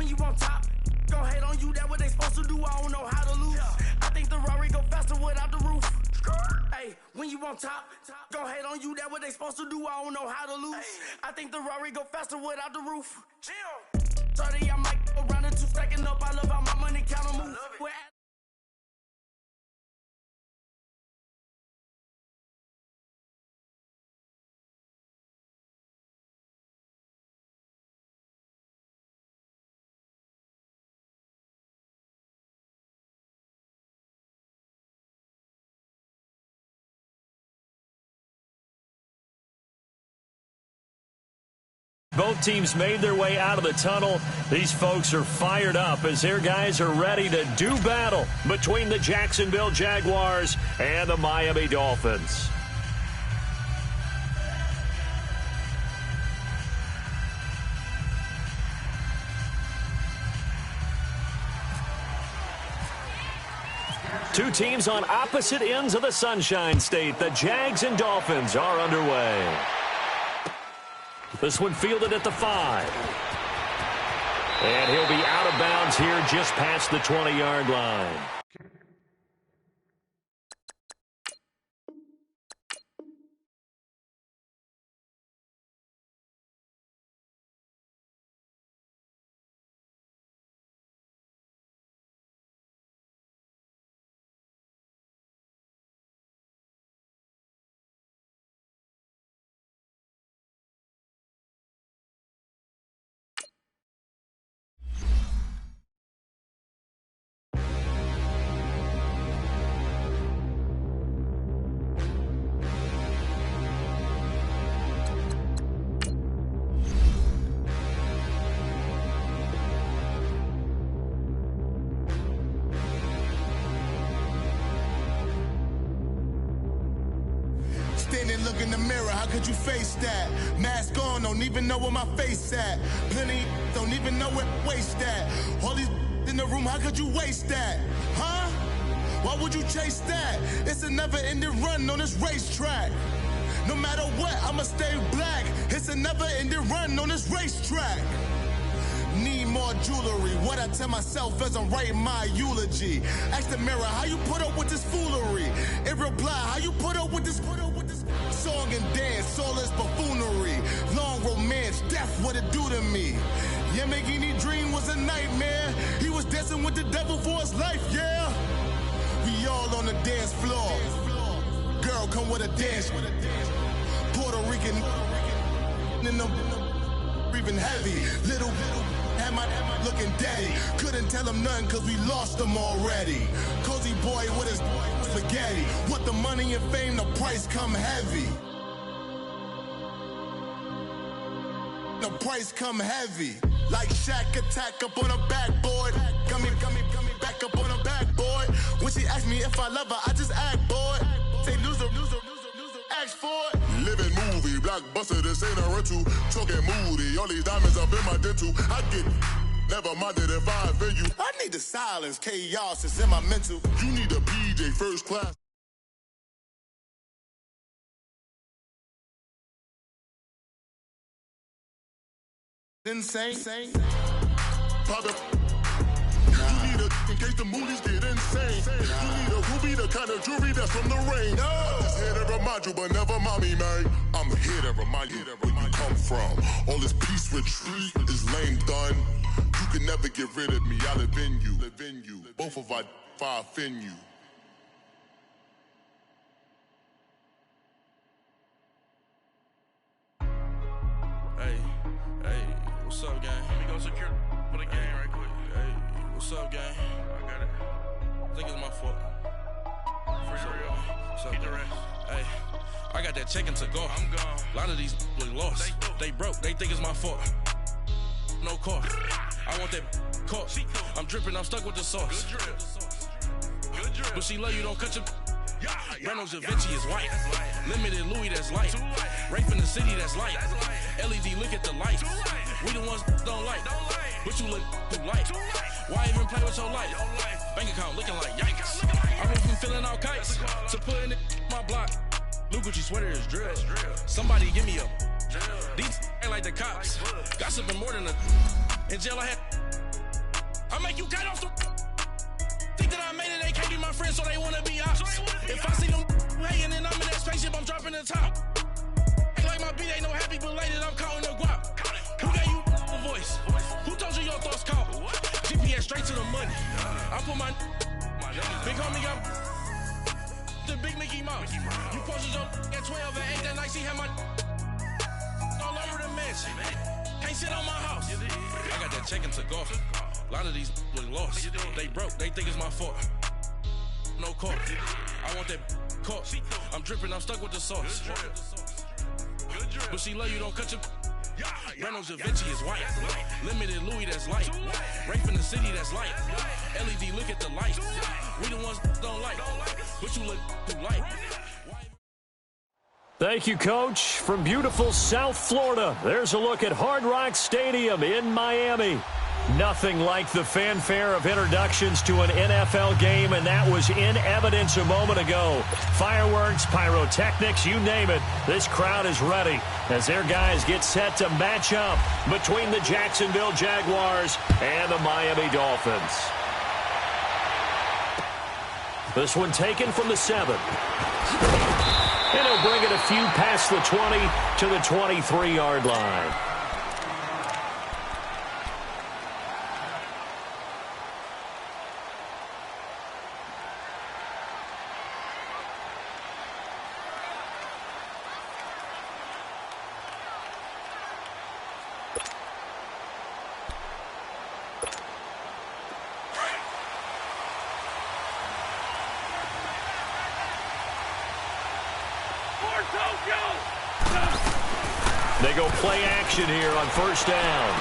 when you on top, gon' hate on you, that what they supposed to do, I don't know how to lose. I think the Rari go faster without the roof. Hey, when you on top, gon' hate on you, that what they supposed to do, I don't know how to lose. I think the Rari go faster without the roof. 30, I might go around the two stacking up, I love how my money count move. Both teams made their way out of the tunnel. These folks are fired up as their guys are ready to do battle between the Jacksonville Jaguars and the Miami Dolphins. Two teams on opposite ends of the Sunshine State. The Jags and Dolphins are underway. This one fielded at the 5. And he'll be out of bounds here just past the 20-yard line. Standing, look in the mirror, how could you face that? Mask on, don't even know where my face at. Plenty, don't even know where waist at. All these in the room, how could you waste that? Huh? Why would you chase that? It's a never-ending run on this racetrack. No matter what, I'ma stay black. It's a never-ending run on this racetrack. Need more jewelry, what I tell myself as I'm writing my eulogy. Ask the mirror, how you put up with this foolery? It reply, how you put up with this song and dance, soulless buffoonery. Long romance, death, what it do to me? Yamagini dream was a nightmare. He was dancing with the devil for his life, yeah. We all on the dance floor. Girl, come with a dance. Puerto Rican in the breathing heavy. Little had my looking daddy. Couldn't tell him nothing cause we lost him already. Cozy boy with his spaghetti. With the money and fame, the price come heavy. The price come heavy. Like Shaq attack up on a backboard. Come back up on a backboard. When she asked me if I love her, I just act bored. Say loser, ask for it. Living movie, blockbuster, this ain't a rental. Talking moody, all these diamonds up in my dental. I get never minded if I offend you. I need the silence, chaos is in my mental. You need a PJ first class. Insane. Papa. You need a in case the movies get insane. You need a ruby, the kind of jewelry that's from the rain. No. I'm just here to remind you, but never mommy, man. I'm here to remind you where you come from. All this peace retreat is lame done. You can never get rid of me. I live in you. Both of our fire offend you. Hey, what's up, gang? Let me go secure for the game right quick. Hey, what's up, gang? I got it. I think it's my fault. For real. What's up, Get the gang? rest. Hey, I got that chicken to go. I'm gone. A lot of these look lost. They broke. They think it's my fault. No car. I want that caught. I'm dripping. I'm stuck with the sauce. Good drip. But she love you. Don't cut your. Breno Da Vinci is white. Limited Louis, that's light. Rape in the city, that's light. LED, look at the light. We the ones don't like. But you look too light. Why even play with your life? Bank account looking like yikes. I went from filling out kites to putting it my block. New Gucci sweater is drill. Somebody give me a. These ain't like the cops. Gossiping more than a. In jail I had I make you cut off the... Think that I made it, they can't be my friends, so they wanna be ops. If I see them hating and I'm in that spaceship, I'm dropping the top. Ain't like my beat ain't no happy belated, I'm counting the guap. Who gave you a voice? Who told you your thoughts count? GPS straight to the money. I put my big homie got the big Mickey Mouse. You posted your at 12 and 8 that night, see how my all over the mansion. Can't sit on my house. I got that check into golf. A lot of these was lost. They broke, they think it's my fault. No call. I want that caught. I'm dripping, I'm stuck with the sauce. But she love you, don't cut your... Reynolds Da Vinci is white. Limited Louis, that's light. Rape in the city, that's light. LED, look at the light. We the ones don't like. But you look too light. Thank you, Coach. From beautiful South Florida, there's a look at Hard Rock Stadium in Miami. Nothing like the fanfare of introductions to an NFL game, and that was in evidence a moment ago. Fireworks, pyrotechnics, you name it. This crowd is ready as their guys get set to match up between the Jacksonville Jaguars and the Miami Dolphins. This one taken from the 7. And he'll bring it a few past the 20 to the 23-yard line. They go play action here on first down.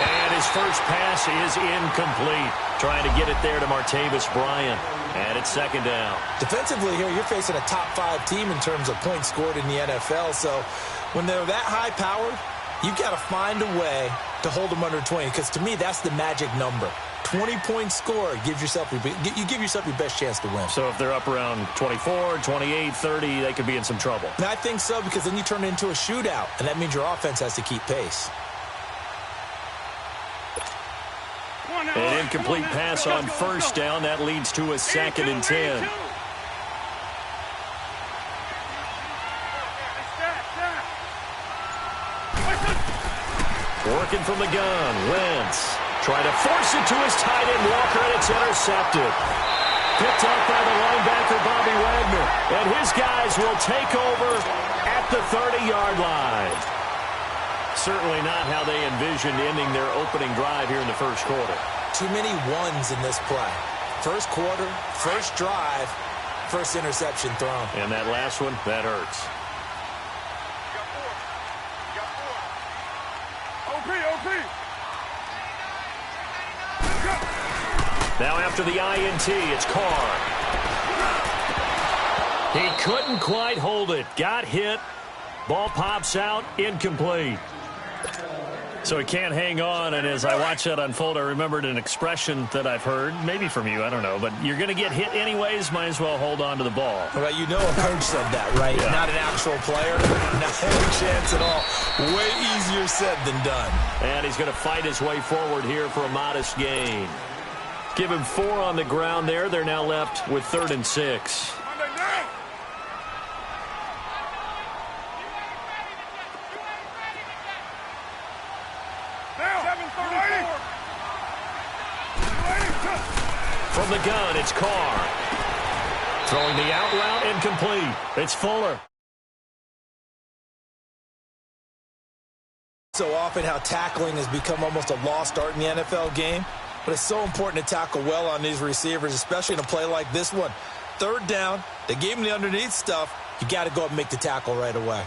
And his first pass is incomplete. Trying to get it there to Martavis Bryant. And it's second down. Defensively here, you're facing a top 5 team in terms of points scored in the NFL. So when they're that high-powered, you've got to find a way to hold them under 20. Because to me, that's the magic number. 20-point score, you give yourself your best chance to win. So if they're up around 24, 28, 30, they could be in some trouble. And I think so, because then you turn it into a shootout, and that means your offense has to keep pace. An incomplete pass on first down. That leads to a 2nd and 10. Working from the gun, Wentz. Trying to force it to his tight end, Walker, and it's intercepted. Picked up by the linebacker, Bobby Wagner. And his guys will take over at the 30-yard line. Certainly not how they envisioned ending their opening drive here in the first quarter. Too many ones in this play. First quarter, first drive, first interception thrown. And that last one, that hurts. Now after the INT, it's Carr. He couldn't quite hold it. Got hit. Ball pops out. Incomplete. So he can't hang on, and as I watch that unfold, I remembered an expression that I've heard, maybe from you, I don't know, but you're going to get hit anyways, might as well hold on to the ball. Well, you know a coach said that, right? Yeah. Not an actual player. Not any chance at all. Way easier said than done. And he's going to fight his way forward here for a modest gain. Give him 4 on the ground there. They're now left with 3rd and 6. From the gun, it's Carr. Throwing the out route, incomplete. It's Fuller. So often how tackling has become almost a lost art in the NFL game. But it's so important to tackle well on these receivers, especially in a play like this one. 3rd down, they gave him the underneath stuff. You got to go up and make the tackle right away.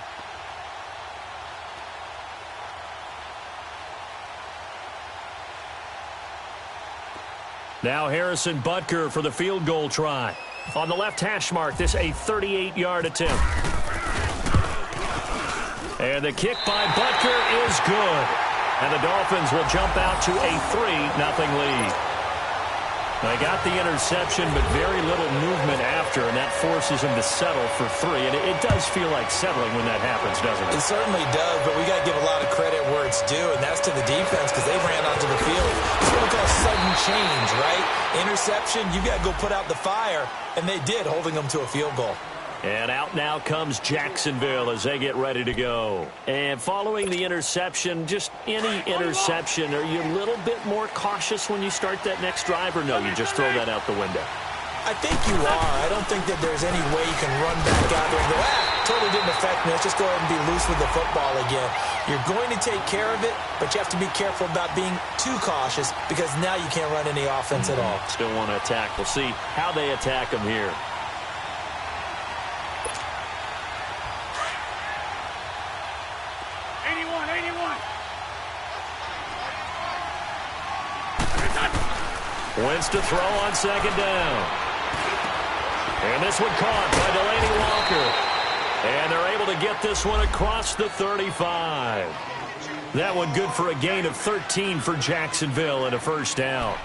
Now Harrison Butker for the field goal try. On the left hash mark, this a 38-yard attempt. And the kick by Butker is good. And the Dolphins will jump out to a 3-0 lead. They got the interception, but very little movement after, and that forces him to settle for 3. And it does feel like settling when that happens, doesn't it? It certainly does, but we got to give a lot of credit where it's due, and that's to the defense because they ran onto the field. It's what we call sudden change, right? Interception, you got to go put out the fire, and they did, holding them to a field goal. And out now comes Jacksonville as they get ready to go. And following the interception, just any interception, are you a little bit more cautious when you start that next drive, or no, you just throw that out the window? I think you are. I don't think that there's any way you can run back out there and go, totally didn't affect me. Let's just go ahead and be loose with the football again. You're going to take care of it, but you have to be careful about being too cautious because now you can't run any offense at all. Still want to attack. We'll see how they attack them here. Wins to throw on second down. And this one caught by Delaney Walker. And they're able to get this one across the 35. That one good for a gain of 13 for Jacksonville and a first down.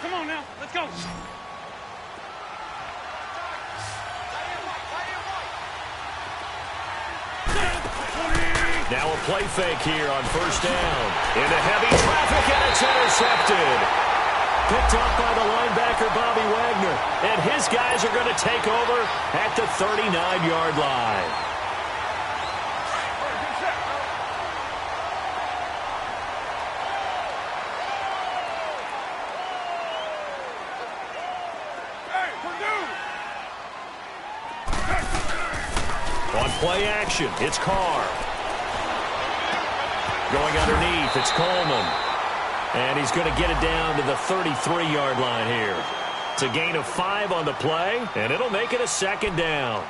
Come on now, let's go. Now a play fake here on first down. Into heavy traffic, and it's intercepted. Picked up by the linebacker, Bobby Wagner. And his guys are going to take over at the 39-yard line. On play action, it's Carr. Going underneath, it's Coleman. And he's going to get it down to the 33-yard line here. It's a gain of 5 on the play, and it'll make it a second down.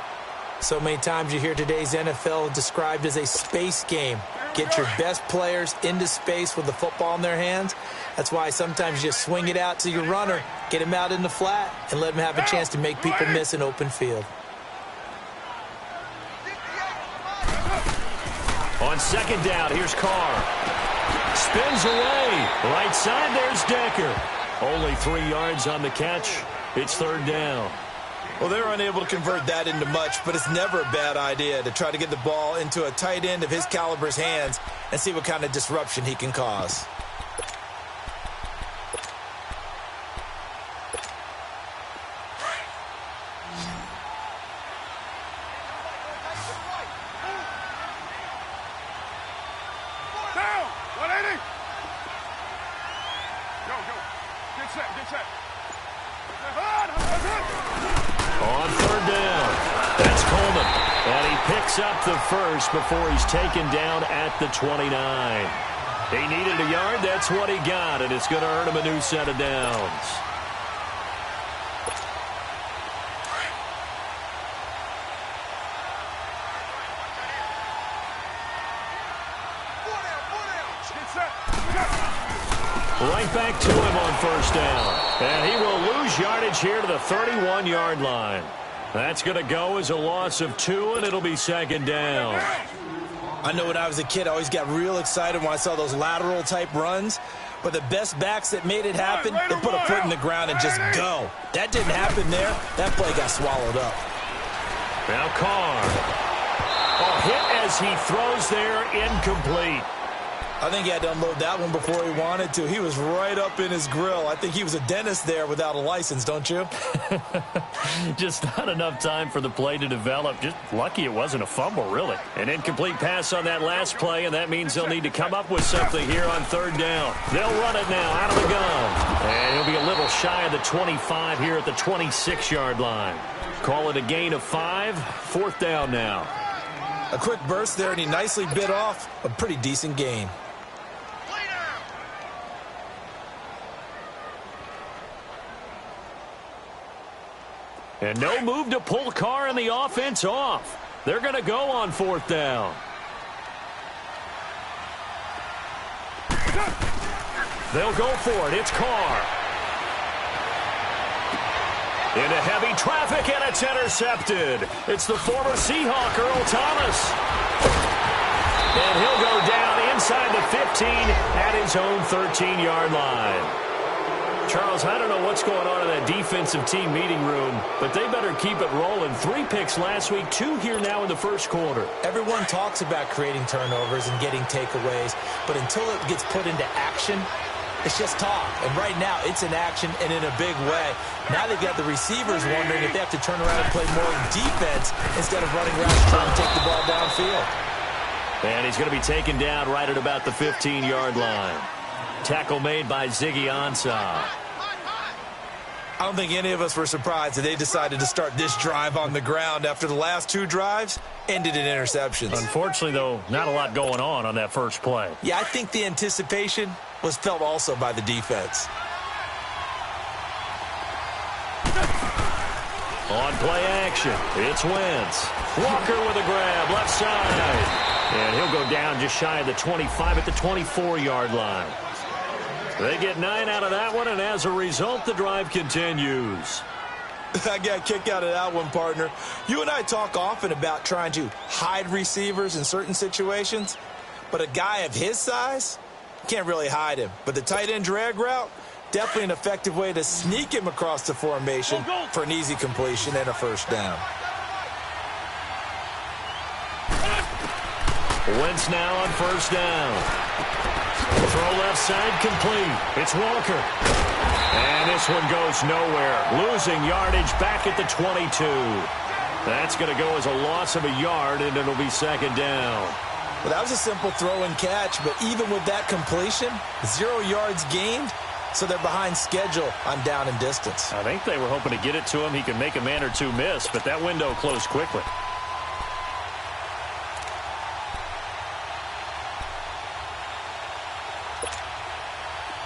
So many times you hear today's NFL described as a space game. Get your best players into space with the football in their hands. That's why sometimes you just swing it out to your runner, get him out in the flat, and let him have a chance to make people miss an open field. On second down, here's Carr. Spins away. Right side, there's Decker. Only 3 yards on the catch. It's third down. Well, they're unable to convert that into much, but it's never a bad idea to try to get the ball into a tight end of his caliber's hands and see what kind of disruption he can cause. On third down, that's Coleman. And he picks up the first before he's taken down at the 29. He needed a yard. That's what he got, and it's going to earn him a new set of downs. Right back to him on first down. And he will lose yardage here to the 31-yard line. That's going to go as a loss of 2, and it'll be second down. I know when I was a kid, I always got real excited when I saw those lateral-type runs. But the best backs that made it happen, they put a foot in the ground and just go. That didn't happen there. That play got swallowed up. Now Carr. A hit as he throws there, incomplete. I think he had to unload that one before he wanted to. He was right up in his grill. I think he was a dentist there without a license, don't you? Just not enough time for the play to develop. Just lucky it wasn't a fumble, really. An incomplete pass on that last play, and that means they'll need to come up with something here on third down. They'll run it now out of the gun. And he'll be a little shy of the 25 here at the 26-yard line. Call it a gain of 5. Fourth down now. A quick burst there, and he nicely bit off a pretty decent gain. And no move to pull Carr and the offense off. They're going to go on fourth down. They'll go for it. It's Carr. Into heavy traffic, and it's intercepted. It's the former Seahawk, Earl Thomas. And he'll go down inside the 15 at his own 13-yard line. Charles, I don't know what's going on in that defensive team meeting room, but they better keep it rolling. 3 picks last week, 2 here now in the first quarter. Everyone talks about creating turnovers and getting takeaways, but until it gets put into action, it's just talk. And right now, it's in action and in a big way. Now they've got the receivers wondering if they have to turn around and play more defense instead of running around trying to take the ball downfield. And he's going to be taken down right at about the 15-yard line. Tackle made by Ziggy Ansah. I don't think any of us were surprised that they decided to start this drive on the ground after the last 2 drives ended in interceptions. Unfortunately, though, not a lot going on that first play. Yeah, I think the anticipation was felt also by the defense. On play action, it's Wentz. Walker with a grab, left side. And he'll go down just shy of the 25 at the 24-yard line. They get 9 out of that one, and as a result, the drive continues. I got a kick out of that one, partner. You and I talk often about trying to hide receivers in certain situations, but a guy of his size can't really hide him. But the tight end drag route, definitely an effective way to sneak him across the formation for an easy completion and a first down. Wentz now on first down. Throw left side complete. It's Walker. And this one goes nowhere. Losing yardage back at the 22. That's going to go as a loss of a yard, and it'll be second down. Well, that was a simple throw and catch, but even with that completion, 0 yards gained, so they're behind schedule on down and distance. I think they were hoping to get it to him. He could make a man or two miss, but that window closed quickly.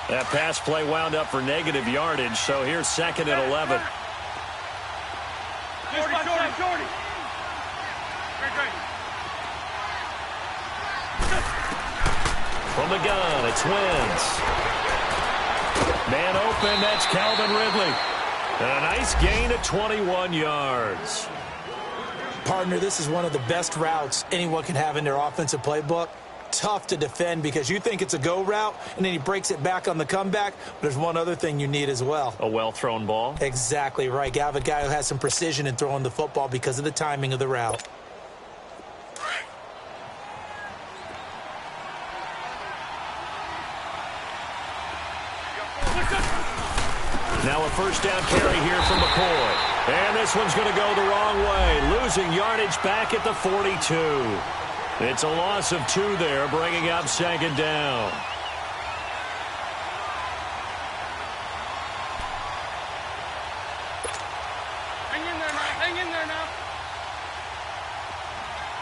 That pass play wound up for negative yardage, so here's second and 11. Jordy. From the gun, it's Wentz. Man open, that's Calvin Ridley. And a nice gain of 21 yards. Partner, this is one of the best routes anyone can have in their offensive playbook. Tough to defend because you think it's a go route, and then he breaks it back on the comeback. But there's one other thing you need as well. A well-thrown ball. Exactly right. You have a guy who has some precision in throwing the football because of the timing of the route. Now a first down carry here from McCoy. And this one's going to go the wrong way. Losing yardage back at the 42. It's a loss of 2 there, bringing up second down. Hang in there now.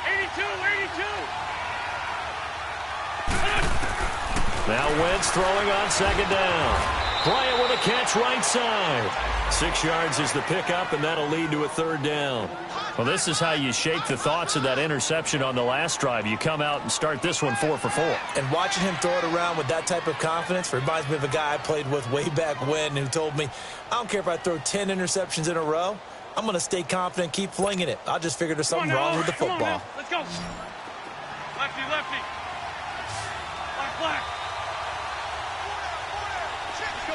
82. Now Wentz throwing on second down. Bryant with a catch right side. 6 yards is the pickup, and that'll lead to a third down. Well, this is how you shake the thoughts of that interception on the last drive. You come out and start this one 4 for 4. And watching him throw it around with that type of confidence reminds me of a guy I played with way back when who told me, I don't care if I throw 10 interceptions in a row. I'm going to stay confident, keep flinging it. I just figured there's something wrong with the football. Let's go. Lefty. Black. Let's go.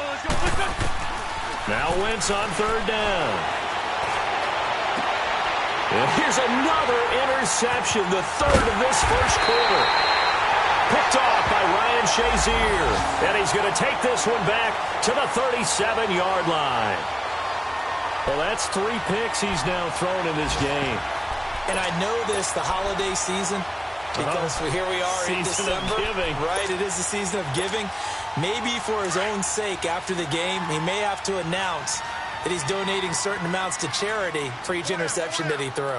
Now Wentz on third down. And here's another interception, the third of this first quarter. Picked off by Ryan Shazier. And he's going to take this one back to the 37-yard line. Well, that's 3 picks he's now thrown in this game. And I know this, the holiday season, because here we are in December. Season of giving. Right, it is the season of giving. Maybe for his own sake after the game, he may have to announce that he's donating certain amounts to charity for each interception that he threw.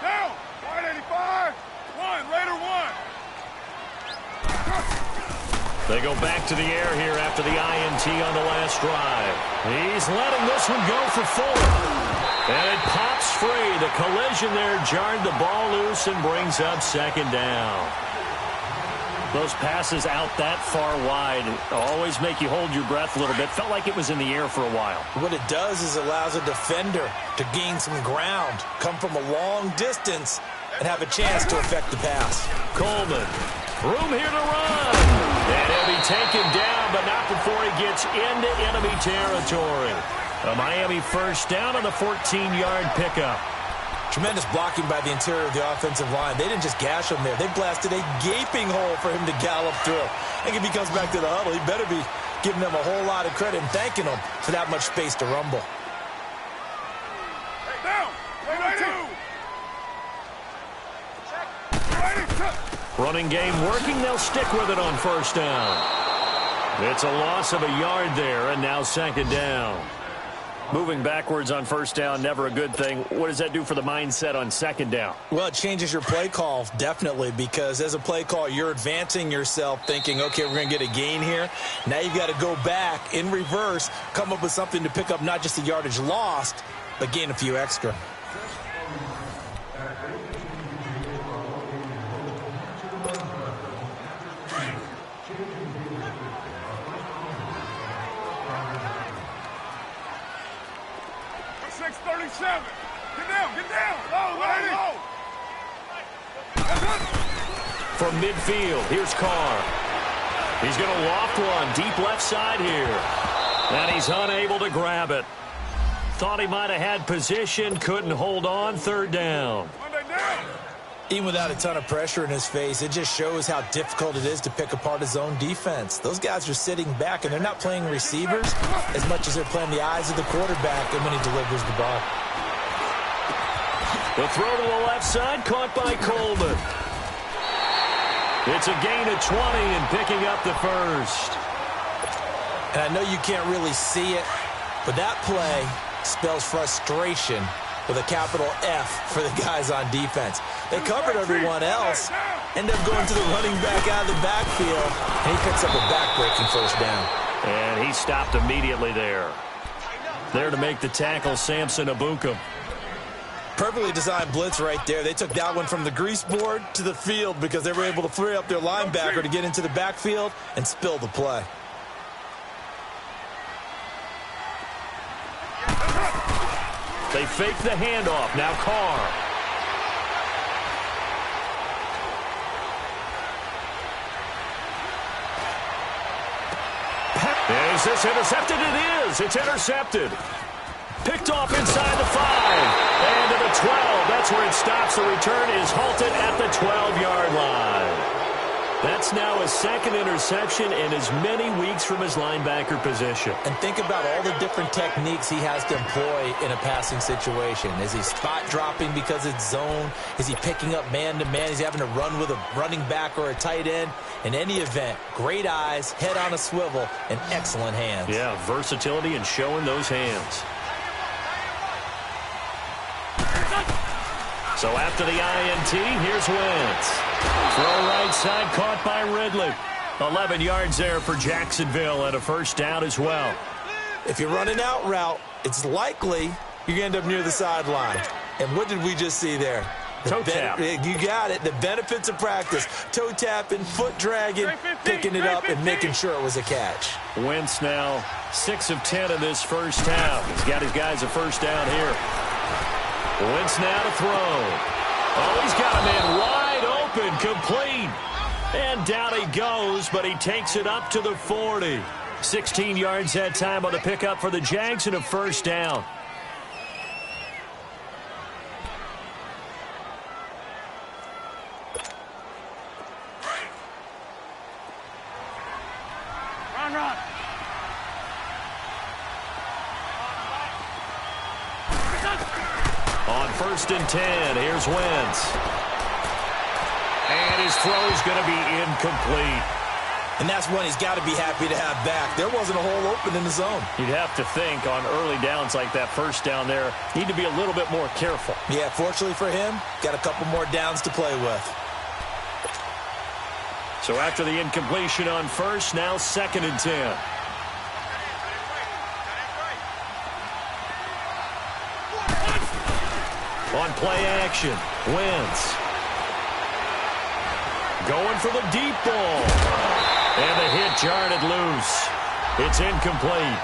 Down, 185, 1, Raider 1. They go back to the air here after the INT on the last drive. He's letting this one go for 4. And it pops free. The collision there jarred the ball loose and brings up second down. Those passes out that far wide always make you hold your breath a little bit. Felt like it was in the air for a while. What it does is allows a defender to gain some ground, come from a long distance, and have a chance to affect the pass. Coleman, room here to run. And he'll be taken down, but not before he gets gets into enemy territory. A Miami first down on the 14-yard pickup. Tremendous blocking by the interior of the offensive line. They didn't just gash him there. They blasted a gaping hole for him to gallop through. I think if he comes back to the huddle, he better be giving them a whole lot of credit and thanking them for that much space to rumble. Down. Running game working. They'll stick with it on first down. It's a loss of a yard there, and now second down. Moving backwards on first down, never a good thing. What does that do for the mindset on second down? Well, it changes your play call, definitely, because as a play call, you're advancing yourself thinking, okay, we're going to get a gain here. Now you've got to go back in reverse, come up with something to pick up not just the yardage lost, but gain a few extra. Get down. Low. From midfield, here's Carr. He's going to loft one deep left side here. And he's unable to grab it. Thought he might have had position, couldn't hold on, third down. Even without a ton of pressure in his face, it just shows how difficult it is to pick apart his own defense. Those guys are sitting back, and they're not playing receivers as much as they're playing the eyes of the quarterback and when he delivers the ball. The throw to the left side, caught by Coleman. It's a gain of 20 and picking up the first. And I know you can't really see it, but that play spells frustration with a capital F for the guys on defense. They covered everyone else, end up going to the running back out of the backfield, and he picks up a back-breaking first down. And he stopped immediately there. There to make the tackle, Samson Abukum. Perfectly designed blitz right there. They took that one from the grease board to the field because they were able to free up their linebacker to get into the backfield and spill the play. They fake the handoff. Now Carr. Is this intercepted? It is. It's intercepted. Picked off inside the 5. And to the 12. That's where it stops. The return is halted at the 12-yard line. That's now his second interception in as many weeks from his linebacker position. And think about all the different techniques he has to employ in a passing situation. Is he spot dropping because it's zone? Is he picking up man-to-man? Is he having to run with a running back or a tight end? In any event, great eyes, head on a swivel, and excellent hands. Yeah, versatility and showing those hands. So after the INT, here's Wentz. Throw right side, caught by Ridley. 11 yards there for Jacksonville and a first down as well. If you're running out route, it's likely you're going to end up near the sideline. And what did we just see there? Toe tap. You got it. The benefits of practice. Toe tapping, foot dragging, picking it up, and making sure it was a catch. Wentz now 6 of 10 in this first half. He's got his guys a first down here. Wentz now to throw. Oh, he's got a man wide open, complete. And down he goes, but he takes it up to the 40. 16 yards that time on the pickup for the Jags and a first down. Run. On first and 10, here's Wentz. And his throw's going to be incomplete. And that's one he's got to be happy to have back. There wasn't a hole open in the zone. You'd have to think on early downs like that first down there, need to be a little bit more careful. Yeah, fortunately for him, got a couple more downs to play with. So after the incompletion on first, now second and 10. On play action, Wentz. Going for the deep ball. And the hit jarred it loose. It's incomplete.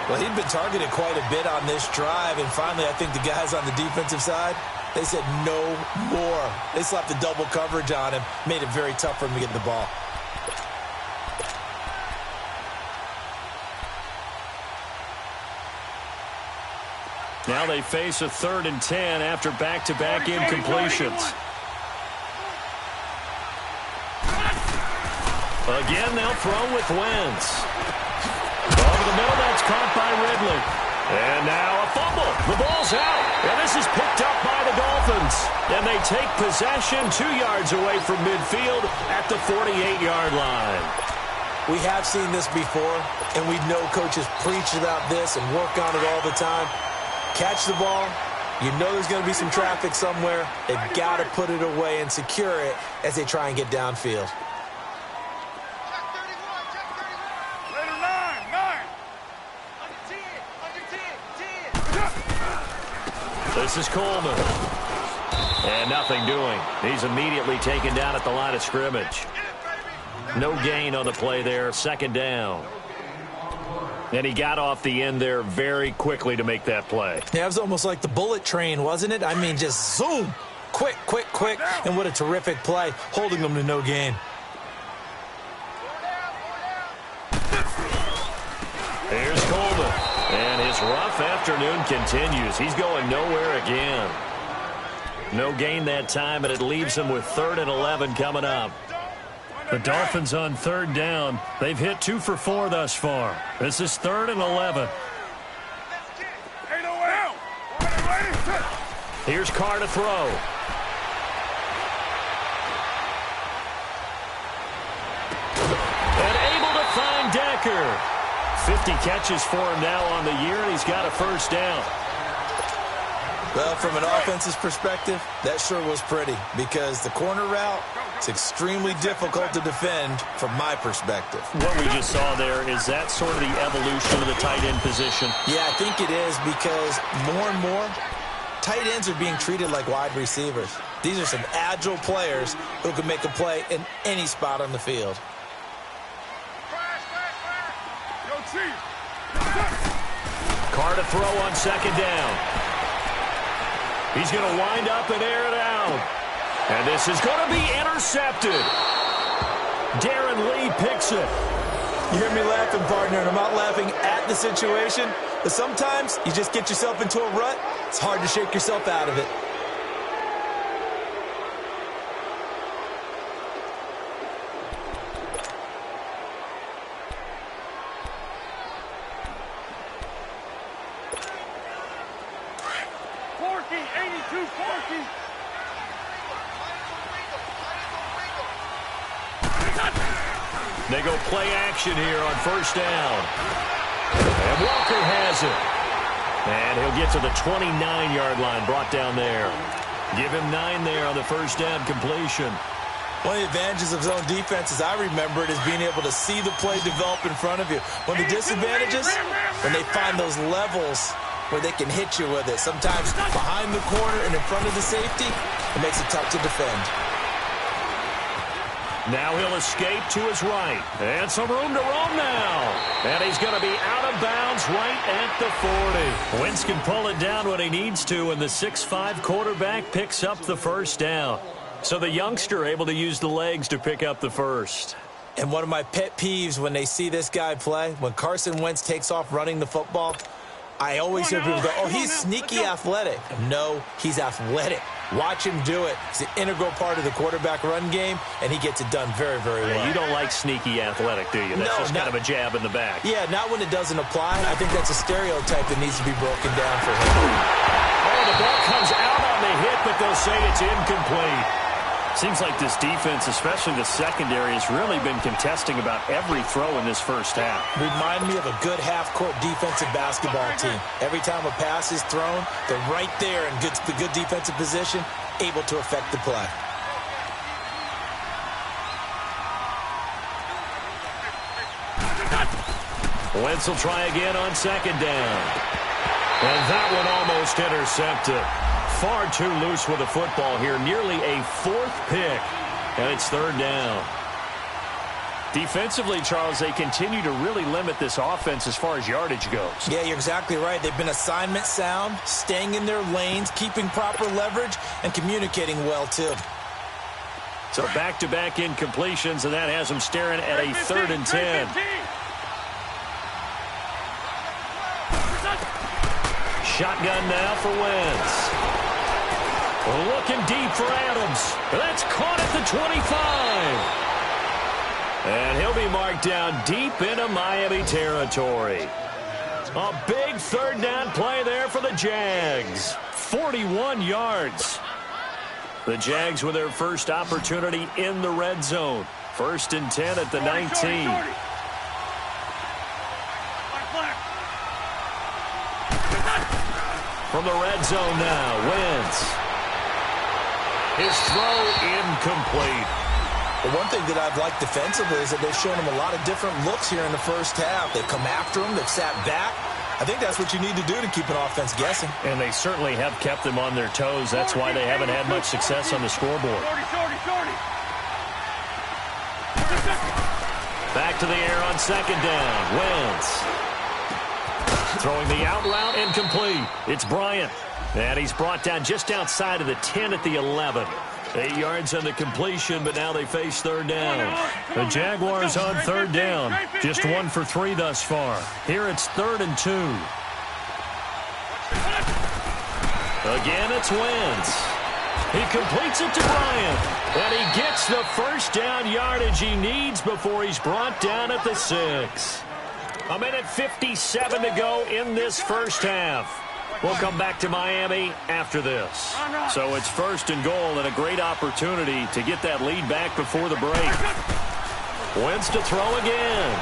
Well, he'd been targeted quite a bit on this drive, and finally I think the guys on the defensive side, they said no more. They slapped the double coverage on him, made it very tough for him to get the ball. Now they face a 3rd and 10 after back-to-back incompletions. Again, they'll throw with Wentz. Over the middle, that's caught by Ridley. And now a fumble. The ball's out. And this is picked up by the Dolphins. And they take possession 2 yards away from midfield at the 48-yard line. We have seen this before, and we know coaches preach about this and work on it all the time. Catch the ball. You know there's going to be some traffic somewhere. They've got to put it away and secure it as they try and get downfield. This is Coleman. And nothing doing. He's immediately taken down at the line of scrimmage. No gain on the play there. 2nd down. And he got off the end there very quickly to make that play. Yeah, it was almost like the bullet train, wasn't it? I mean, just zoom. Quick, quick, quick. And what a terrific play, holding them to no gain. Here's Coleman. And his rough afternoon continues. He's going nowhere again. No gain that time, and it leaves him with 3rd and 11 coming up. The Dolphins on 3rd down. They've hit 2 for 4 thus far. This is 3rd and 11. Here's Carr to throw. And able to find Decker. 50 catches for him now on the year, and he's got a 1st down. Well, from an offense's perspective, that sure was pretty because the corner route is extremely difficult to defend from my perspective. What we just saw there, is that sort of the evolution of the tight end position? Yeah, I think it is because more and more, tight ends are being treated like wide receivers. These are some agile players who can make a play in any spot on the field. Carr to throw on 2nd down. He's going to wind up and air it out. And this is going to be intercepted. Darren Lee picks it. You hear me laughing, partner, and I'm not laughing at the situation, but sometimes you just get yourself into a rut. It's hard to shake yourself out of it. They go play action here on 1st down. And Walker has it. And he'll get to the 29-yard line, brought down there. Give him 9 there on the 1st down completion. One of the advantages of zone defense, as I remember it, is being able to see the play develop in front of you. One of the disadvantages, when they find those levels where they can hit you with it. Sometimes behind the corner and in front of the safety, it makes it tough to defend. Now he'll escape to his right. And some room to roam now. And he's going to be out of bounds right at the 40. Wentz can pull it down when he needs to, and the 6'5" quarterback picks up the 1st down. So the youngster able to use the legs to pick up the 1st. And one of my pet peeves when they see this guy play, when Carson Wentz takes off running the football, I always hear people go, oh, he's sneaky athletic. No, he's athletic. Watch him do it. It's an integral part of the quarterback run game, and he gets it done very, very well. You don't like sneaky athletic, do you? That's just kind of a jab in the back. Yeah, not when it doesn't apply. I think that's a stereotype that needs to be broken down for him. Oh, the ball comes out on the hit, but they'll say it's incomplete. Seems like this defense, especially the secondary, has really been contesting about every throw in this 1st half. Remind me of a good half-court defensive basketball team. Every time a pass is thrown, they're right there in the good defensive position, able to affect the play. Wentz will try again on 2nd down. And that one almost intercepted. Far too loose with the football here. Nearly a 4th pick. And it's 3rd down. Defensively, Charles, they continue to really limit this offense as far as yardage goes. Yeah, you're exactly right. They've been assignment sound, staying in their lanes, keeping proper leverage, and communicating well, too. So back-to-back incompletions, and that has them staring at a 3rd and 10. Shotgun now for Wentz. Looking deep for Adams. That's caught at the 25. And he'll be marked down deep into Miami territory. A big third down play there for the Jags. 41 yards. The Jags with their first opportunity in the red zone. 1st and 10 at the 19. From the red zone now, Wentz. His throw incomplete. The one thing that I've liked defensively is that they've shown him a lot of different looks here in the first half. They've come after him. They've sat back. I think that's what you need to do to keep an offense guessing. And they certainly have kept them on their toes. That's why they haven't had much success on the scoreboard. Back to the air on 2nd down. Wentz. Throwing the out route incomplete. It's Bryant. And he's brought down just outside of the 10 at the 11. 8 yards on the completion, but now they face 3rd down. The Jaguars on 3rd down. Just 1 for 3 thus far. Here it's 3rd and 2. Again, it's Wentz. He completes it to Bryant. And he gets the first down yardage he needs before he's brought down at the 6. 1:57 to go in this first half. We'll come back to Miami after this. So it's 1st and goal and a great opportunity to get that lead back before the break. Wentz to throw again.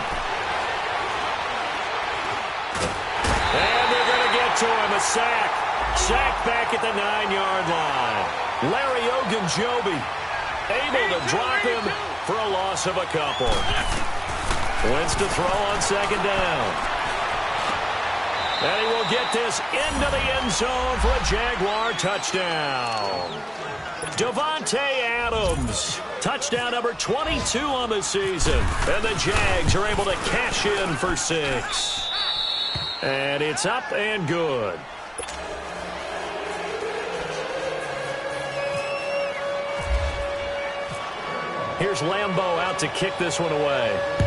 And they're going to get to him. A sack. Sack back at the 9-yard line. Larry Ogunjobi able to drop him for a loss of a couple. Wentz to throw on 2nd down. And he will get this into the end zone for a Jaguar touchdown. Davante Adams, touchdown number 22 on the season. And the Jags are able to cash in for 6. And it's up and good. Here's Lambeau out to kick this one away.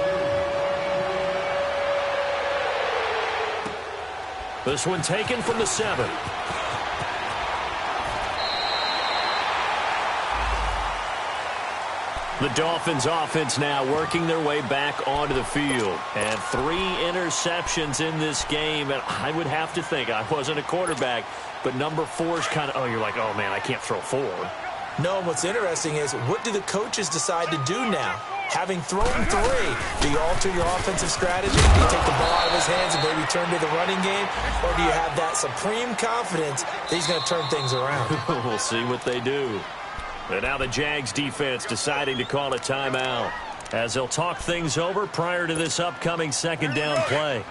This one taken from the 7. The Dolphins offense now working their way back onto the field. And 3 interceptions in this game. And I would have to think, I wasn't a quarterback, but number 4 is kind of, oh, you're like, oh, man, I can't throw 4. No, and what's interesting is, what do the coaches decide to do now? Having thrown 3, do you alter your offensive strategy? Do you take the ball out of his hands and maybe turn to the running game? Or do you have that supreme confidence that he's going to turn things around? We'll see what they do. And now the Jags defense deciding to call a timeout as they'll talk things over prior to this upcoming 2nd down play.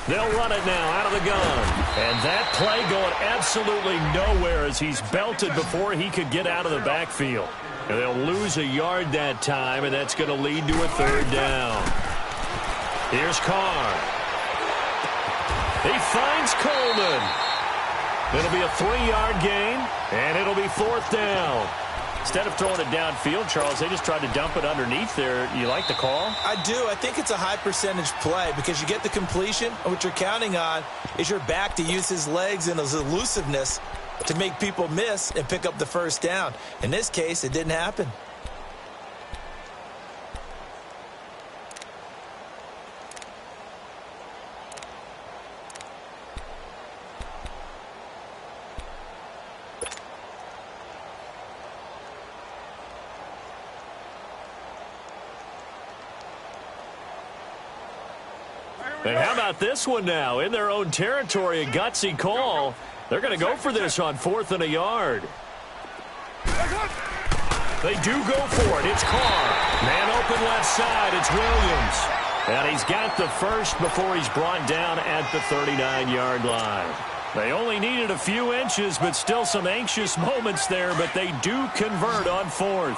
They'll run it now out of the gun. And that play going absolutely nowhere as he's belted before he could get out of the backfield. And they'll lose a yard that time, and that's going to lead to a 3rd down. Here's Carr. He finds Coleman. It'll be a 3-yard gain, and it'll be 4th down. Instead of throwing it downfield, Charles, they just tried to dump it underneath there. You like the call? I do. I think it's a high-percentage play because you get the completion, and what you're counting on is your back to use his legs and his elusiveness to make people miss and pick up the first down. In this case, it didn't happen. And how about this one now? In their own territory, a gutsy call. They're going to go for this on 4th and a yard. They do go for it. It's Carr. Man open left side. It's Williams. And he's got the first before he's brought down at the 39-yard line. They only needed a few inches, but still some anxious moments there. But they do convert on 4th.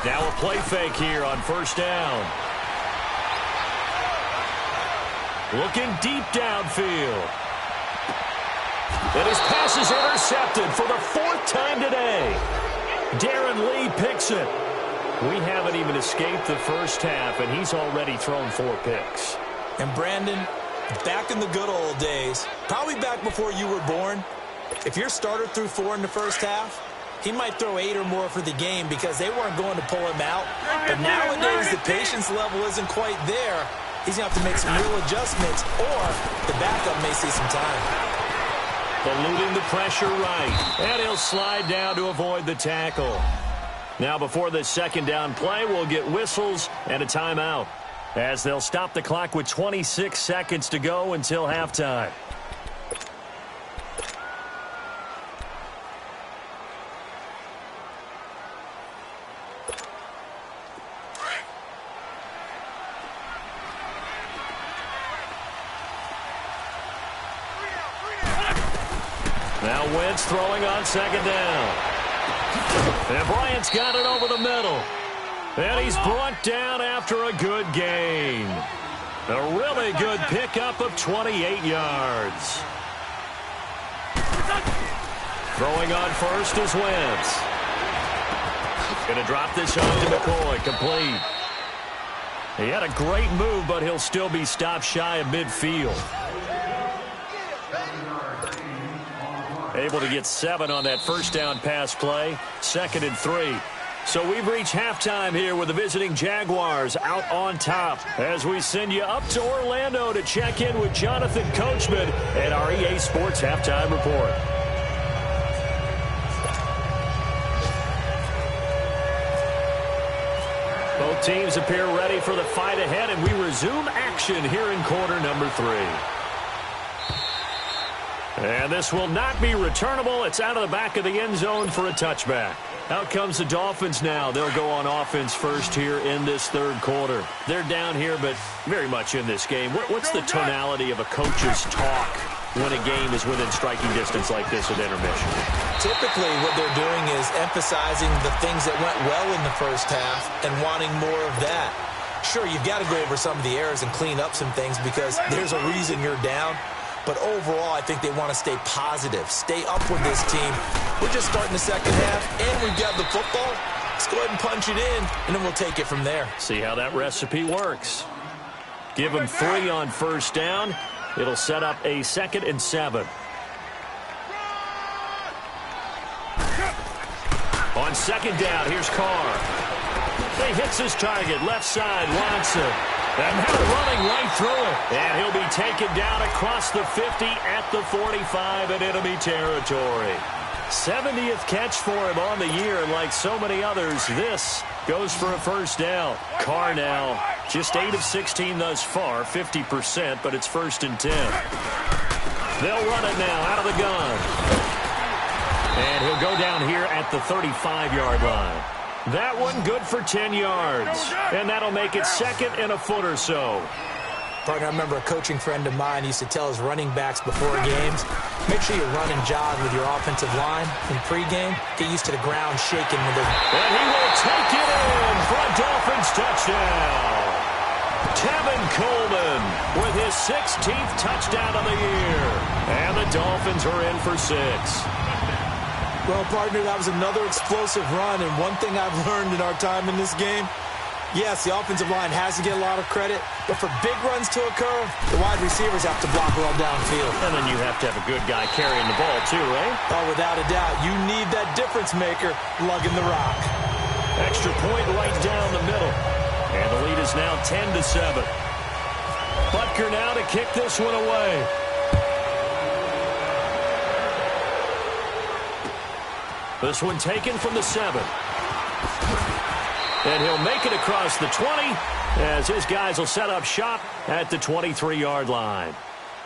Now a play fake here on 1st down. Looking deep downfield. And his pass is intercepted for the 4th time today. Darren Lee picks it. We haven't even escaped the first half, and he's already thrown 4 picks. And Brandon, back in the good old days, probably back before you were born, if your starter threw 4 in the first half, he might throw 8 or more for the game because they weren't going to pull him out. But nowadays, the patience level isn't quite there. He's going to have to make some real adjustments, or the backup may see some time. Eluding the pressure right, and he'll slide down to avoid the tackle. Now, before this second down play, we'll get whistles and a timeout, as they'll stop the clock with 26 seconds to go until halftime. Now Wentz throwing on second down. And Bryant's got it over the middle. And he's brought down after a good gain. A really good pickup of 28 yards. Throwing on first is Wentz. Going to drop this on to McCoy. Complete. He had a great move, but he'll still be stopped shy of midfield. Able to get 7 on that first down pass play. 2nd and 3. So we've reached halftime here with the visiting Jaguars out on top, as we send you up to Orlando to check in with Jonathan Coachman at our EA Sports Halftime Report. Both teams appear ready for the fight ahead, and we resume action here in quarter number 3. And this will not be returnable. It's out of the back of the end zone for a touchback. Out comes the Dolphins now. They'll go on offense first here in this third quarter. They're down here, but very much in this game. What's the tonality of a coach's talk when a game is within striking distance like this at intermission? Typically, what they're doing is emphasizing the things that went well in the first half and wanting more of that. Sure, you've got to go over some of the errors and clean up some things because there's a reason you're down. But overall, I think they want to stay positive, stay up with this team. We're just starting the second half, and we've got the football. Let's go ahead and punch it in, and then we'll take it from there. See how that recipe works. Give them 3 on first down. It'll set up a 2nd and 7. On second down, here's Carr. He hits his target, left side, Watson. And now running right through it. And he'll be taken down across the 50 at the 45 in enemy territory. 70th catch for him on the year, and like so many others, this goes for a first down. Carr now just 8 of 16 thus far, 50%, but it's 1st and 10. They'll run it now out of the gun. And he'll go down here at the 35-yard line. That one good for 10 yards. And that'll make it 2nd and a foot or so. Partner, I remember a coaching friend of mine used to tell his running backs before games, make sure you run and jog with your offensive line in pregame. Get used to the ground shaking with it. And he will take it in for a Dolphins touchdown. Tevin Coleman with his 16th touchdown of the year. And the Dolphins are in for 6. Well, partner, that was another explosive run, and one thing I've learned in our time in this game, yes, the offensive line has to get a lot of credit, but for big runs to occur, the wide receivers have to block well downfield. And then you have to have a good guy carrying the ball too, right? Oh, without a doubt. You need that difference maker lugging the rock. Extra point right down the middle. And the lead is now 10-7. Butker now to kick this one away. This one taken from the 7. And he'll make it across the 20 as his guys will set up shop at the 23-yard line.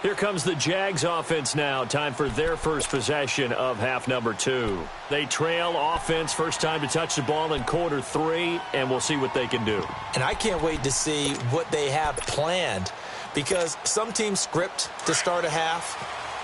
Here comes the Jags offense now. Time for their first possession of half number 2. They trail offense, first time to touch the ball in quarter 3, and we'll see what they can do. And I can't wait to see what they have planned, because some teams script to start a half.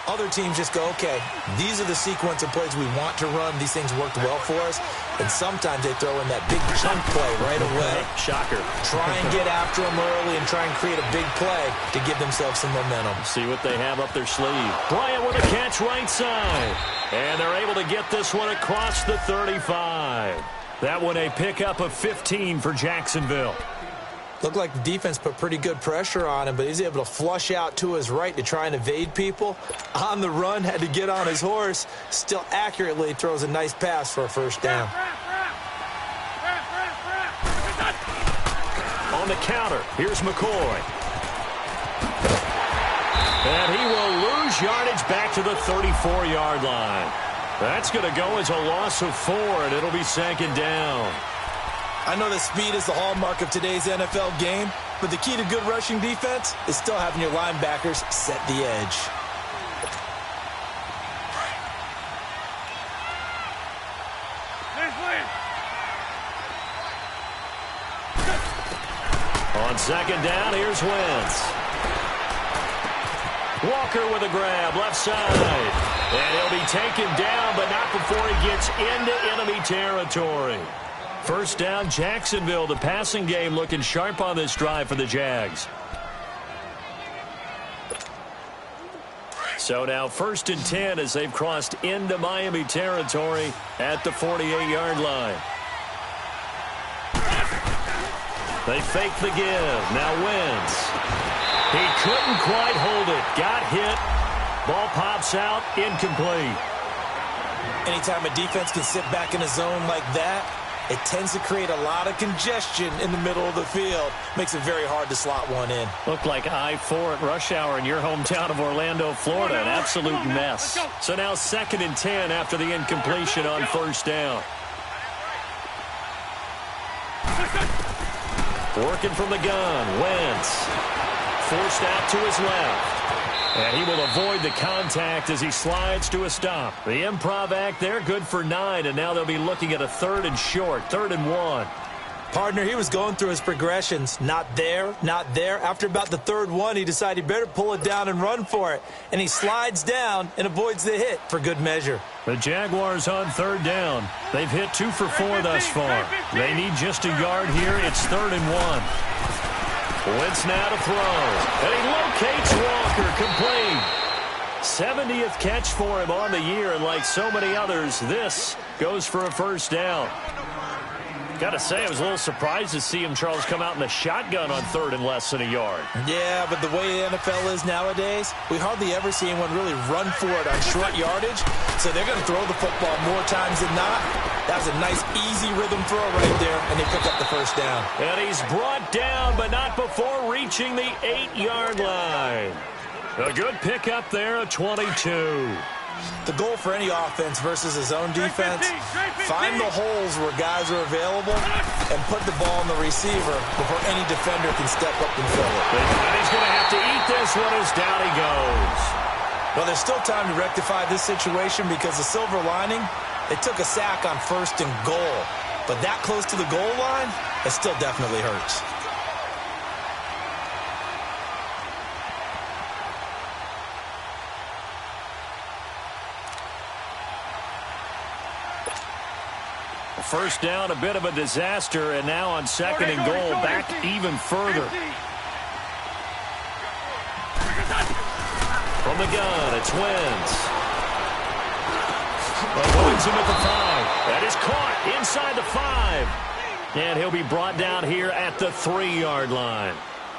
Other teams just go, okay, these are the sequence of plays we want to run. These things worked well for us. And sometimes they throw in that big chunk play right away. Shocker. Try and get after them early and try and create a big play to give themselves some momentum. See what they have up their sleeve. Bryant with a catch right side. And they're able to get this one across the 35. That one a pickup of 15 for Jacksonville. Looked like the defense put pretty good pressure on him, but he's able to flush out to his right to try and evade people. On the run, had to get on his horse. Still accurately throws a nice pass for a first down. On the counter, here's McCoy. And he will lose yardage back to the 34-yard line. That's going to go as a loss of 4, and it'll be second down. I know that speed is the hallmark of today's NFL game, but the key to good rushing defense is still having your linebackers set the edge. On second down, here's Wentz. Walker with a grab, left side. And he'll be taken down, but not before he gets into enemy territory. First down, Jacksonville. The passing game looking sharp on this drive for the Jags. So now 1st and 10 as they've crossed into Miami territory at the 48-yard line. They fake the give. Now Wentz. He couldn't quite hold it. Got hit. Ball pops out. Incomplete. Anytime a defense can sit back in a zone like that, it tends to create a lot of congestion in the middle of the field. Makes it very hard to slot one in. Looked like I-4 at rush hour in your hometown of Orlando, Florida. An absolute mess. So now 2nd and 10 after the incompletion on first down. Working from the gun. Wentz. Forced out to his left. And he will avoid the contact as he slides to a stop. The improv act there, good for 9, and now they'll be looking at a 3rd and short, 3rd and 1. Partner, he was going through his progressions. Not there, not there. After about the 3rd one, he decided he better pull it down and run for it. And he slides down and avoids the hit for good measure. The Jaguars on 3rd down. They've hit 2 for 4 thus far. They need just a yard here. It's 3rd and 1. Wentz now to throw. And he locates Walker, complete. 70th catch for him on the year, and like so many others, this goes for a first down. Got to say, I was a little surprised to see him, Charles, come out in the shotgun on 3rd and less than a yard. Yeah, but the way the NFL is nowadays, we hardly ever see anyone really run for it on short yardage. So they're going to throw the football more times than not. That was a nice, easy rhythm throw right there, and they pick up the first down. And he's brought down, but not before reaching the 8-yard line. A good pickup there, a 22. The goal for any offense versus a zone defense, find the holes where guys are available and put the ball on the receiver before any defender can step up and fill it. And he's going to have to eat this one as down he goes. Well, there's still time to rectify this situation because the silver lining, they took a sack on 1st and goal. But that close to the goal line, it still definitely hurts. First down, a bit of a disaster, and now on 2nd and goal, back even further. From the gun, it's Wentz. Avoids him at the 5. That is caught inside the 5. And he'll be brought down here at the 3-yard line.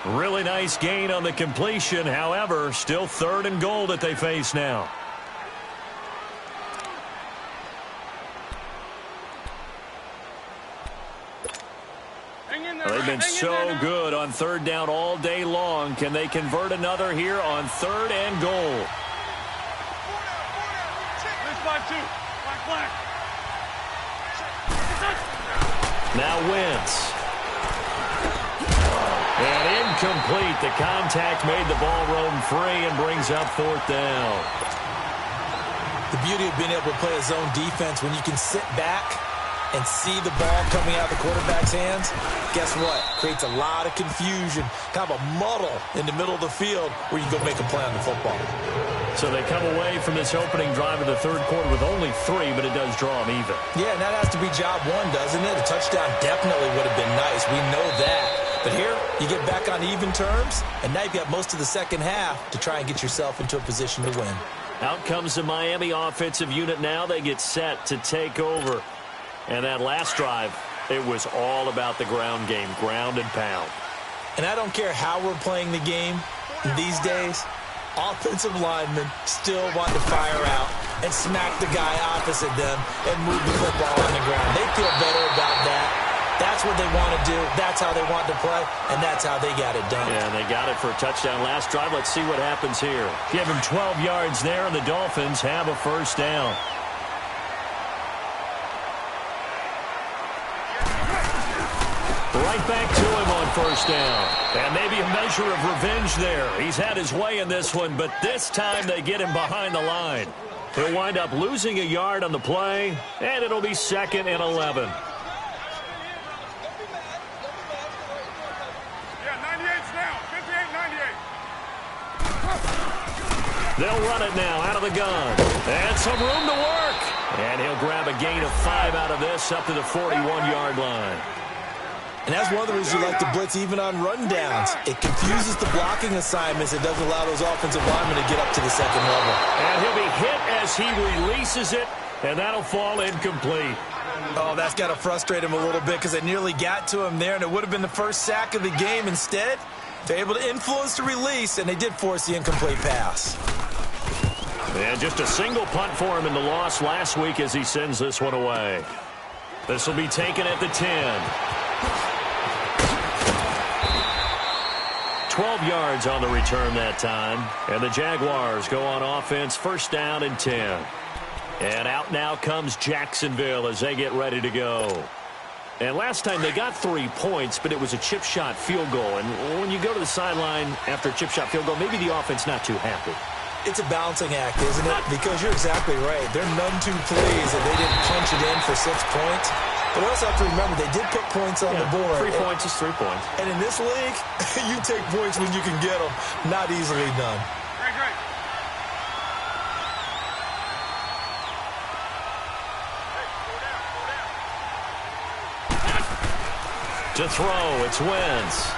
Really nice gain on the completion. However, still 3rd and goal that they face now. They've been so good on 3rd down all day long. Can they convert another here on 3rd and goal? Now Wentz. And incomplete. The contact made the ball roam free and brings up 4th down. The beauty of being able to play a zone defense when you can sit back and see the ball coming out of the quarterback's hands, guess what? Creates a lot of confusion, kind of a muddle in the middle of the field where you go make a play on the football. So they come away from this opening drive of the third quarter with only 3, but it does draw them even. Yeah, and that has to be job one, doesn't it? A touchdown definitely would have been nice. We know that. But here, you get back on even terms, and now you've got most of the second half to try and get yourself into a position to win. Out comes the Miami offensive unit now. They get set to take over. And that last drive, it was all about the ground game, ground and pound. And I don't care how we're playing the game these days, offensive linemen still want to fire out and smack the guy opposite them and move the football on the ground. They feel better about that. That's what they want to do. That's how they want to play, and that's how they got it done. Yeah, and they got it for a touchdown last drive. Let's see what happens here. Give him 12 yards there, and the Dolphins have a first down. Right back to him on first down. And maybe a measure of revenge there. He's had his way in this one, but this time they get him behind the line. He'll wind up losing a yard on the play, and it'll be 2nd and 11. They'll run it now out of the gun. And some room to work. And he'll grab a gain of 5 out of this up to the 41-yard line. And that's one of the reasons you like to blitz even on rundowns. It confuses the blocking assignments. It doesn't allow those offensive linemen to get up to the second level. And he'll be hit as he releases it, and that'll fall incomplete. Oh, that's got to frustrate him a little bit because it nearly got to him there, and it would have been the first sack of the game. Instead, they're able to influence the release, and they did force the incomplete pass. And just a single punt for him in the loss last week as he sends this one away. This will be taken at the 10. 12 yards on the return that time. And the Jaguars go on offense, first down and 10. And out now comes Jacksonville as they get ready to go. And last time they got 3 points, but it was a chip shot field goal. And when you go to the sideline after a chip shot field goal, maybe the offense not too happy. It's a balancing act, isn't it? Because you're exactly right. They're none too pleased that they didn't punch it in for 6 points. But we also have to remember they did put points on the board. 3 points is 3 points. And in this league, you take points when you can get them. Not easily done. Great. To throw, it's Wentz.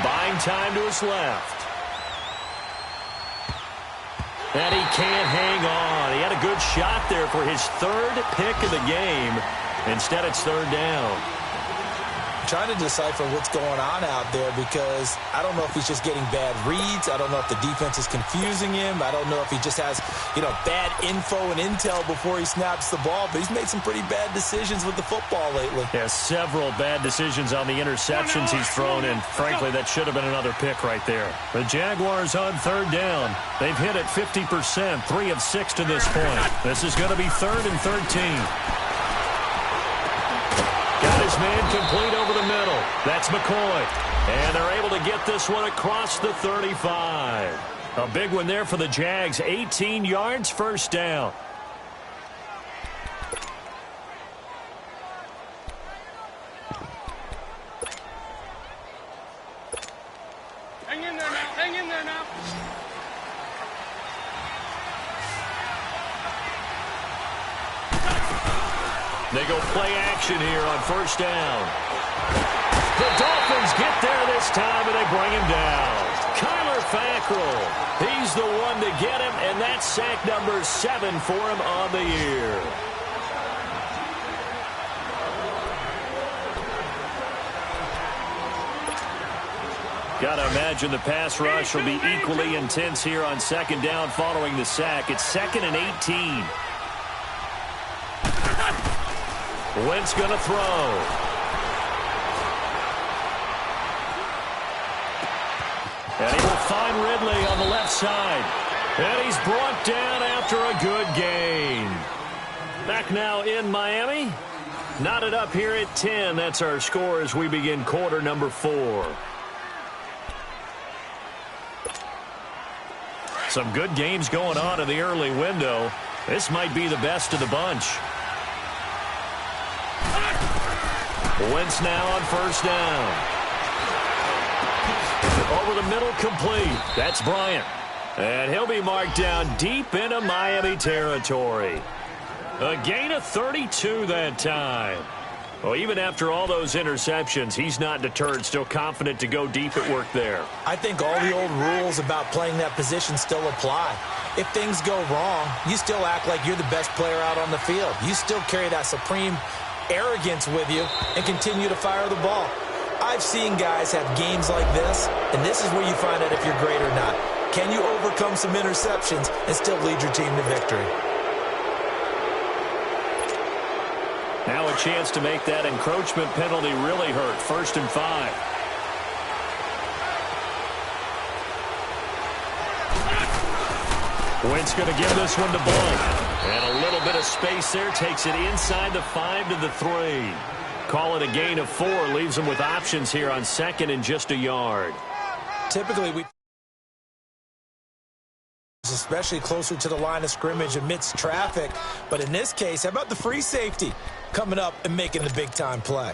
Buying time to his left. And he can't hang on. He had a good shot there for his 3rd pick of the game. Instead, it's 3rd down. I'm trying to decipher what's going on out there because I don't know if he's just getting bad reads. I don't know if the defense is confusing him. I don't know if he just has, bad info and intel before he snaps the ball. But he's made some pretty bad decisions with the football lately. Yeah, several bad decisions on the interceptions he's thrown in. Frankly, that should have been another pick right there. The Jaguars on 3rd down. They've hit it 50%, 3 of 6 to this point. This is going to be 3rd and 13. Got his man complete over the middle. That's McCoy. And they're able to get this one across the 35. A big one there for the Jags. 18 yards, first down. Hang in there now. Hang in there now. They go play action here on first down. The Dolphins get there this time, and they bring him down. Kyler Fackrell, he's the one to get him, and that's sack number 7 for him on the year. Got to imagine the pass rush will be equally intense here on 2nd down following the sack. It's 2nd and 18. Wentz going to throw. And he will find Ridley on the left side. And he's brought down after a good gain. Back now in Miami. Knotted up here at 10. That's our score as we begin quarter number 4. Some good games going on in the early window. This might be the best of the bunch. Wentz now on first down. Over the middle, complete. That's Bryant. And he'll be marked down deep into Miami territory. A gain of 32 that time. Well, even after all those interceptions, he's not deterred, still confident to go deep at work there. I think all the old rules about playing that position still apply. If things go wrong, you still act like you're the best player out on the field. You still carry that supreme arrogance with you and continue to fire the ball. I've seen guys have games like this, and this is where you find out if you're great or not. Can you overcome some interceptions and still lead your team to victory? Now a chance to make that encroachment penalty really hurt. 1st and 5. Wentz going to give this one to Blunt. And a little bit of space there. Takes it inside the 5 to the 3. Call it a gain of 4. Leaves them with options here on 2nd and just a yard. Typically, especially closer to the line of scrimmage amidst traffic. But in this case, how about the free safety coming up and making the big-time play?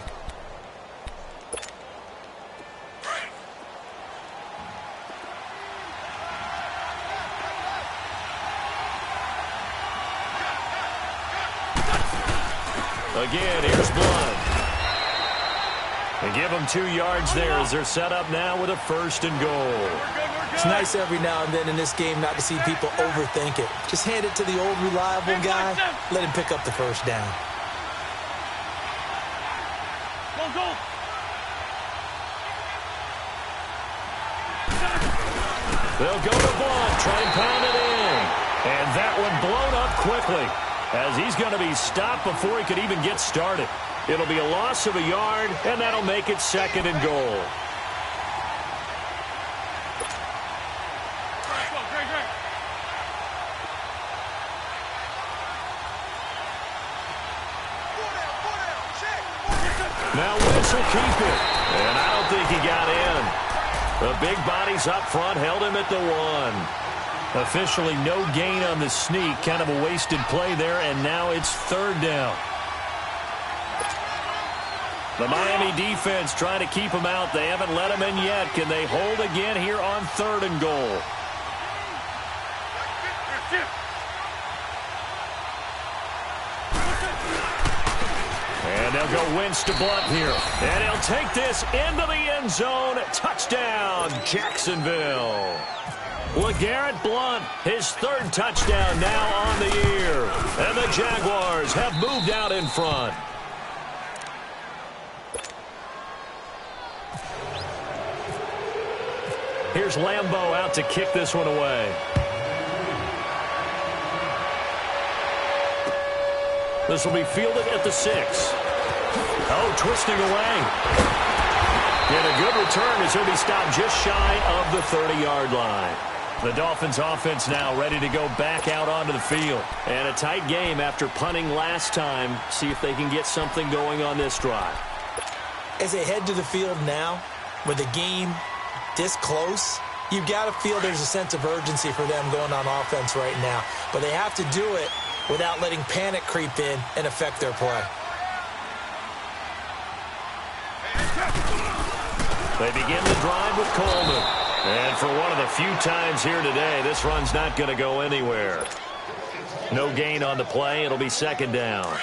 Again, here's Blunt. And give them 2 yards there as they're set up now with a 1st and goal. It's nice every now and then in this game not to see people overthink it. Just hand it to the old reliable guy. Let him pick up the 1st down. Go. They'll go to Blunt. Try and pound it in. And that one blown up quickly as he's going to be stopped before he could even get started. It'll be a loss of a yard, and that'll make it 2nd and goal. Now Wentz will keep it, and I don't think he got in. The big bodies up front held him at the 1. Officially no gain on the sneak, kind of a wasted play there, and now it's 3rd down. The Miami defense trying to keep him out. They haven't let him in yet. Can they hold again here on 3rd and goal? And they'll go Wentz to Blunt here. And he'll take this into the end zone. Touchdown, Jacksonville. LeGarrette Blunt, his 3rd touchdown now on the year. And the Jaguars have moved out in front. Here's Lambeau out to kick this one away. This will be fielded at the 6. Oh, twisting away. And a good return as he'll be stopped just shy of the 30-yard line. The Dolphins offense now ready to go back out onto the field. And a tight game after punting last time. See if they can get something going on this drive. As they head to the field now, with the game this close, you've got to feel there's a sense of urgency for them going on offense right now. But they have to do it without letting panic creep in and affect their play. They begin the drive with Coleman. And for one of the few times here today, this run's not going to go anywhere. No gain on the play. It'll be 2nd down.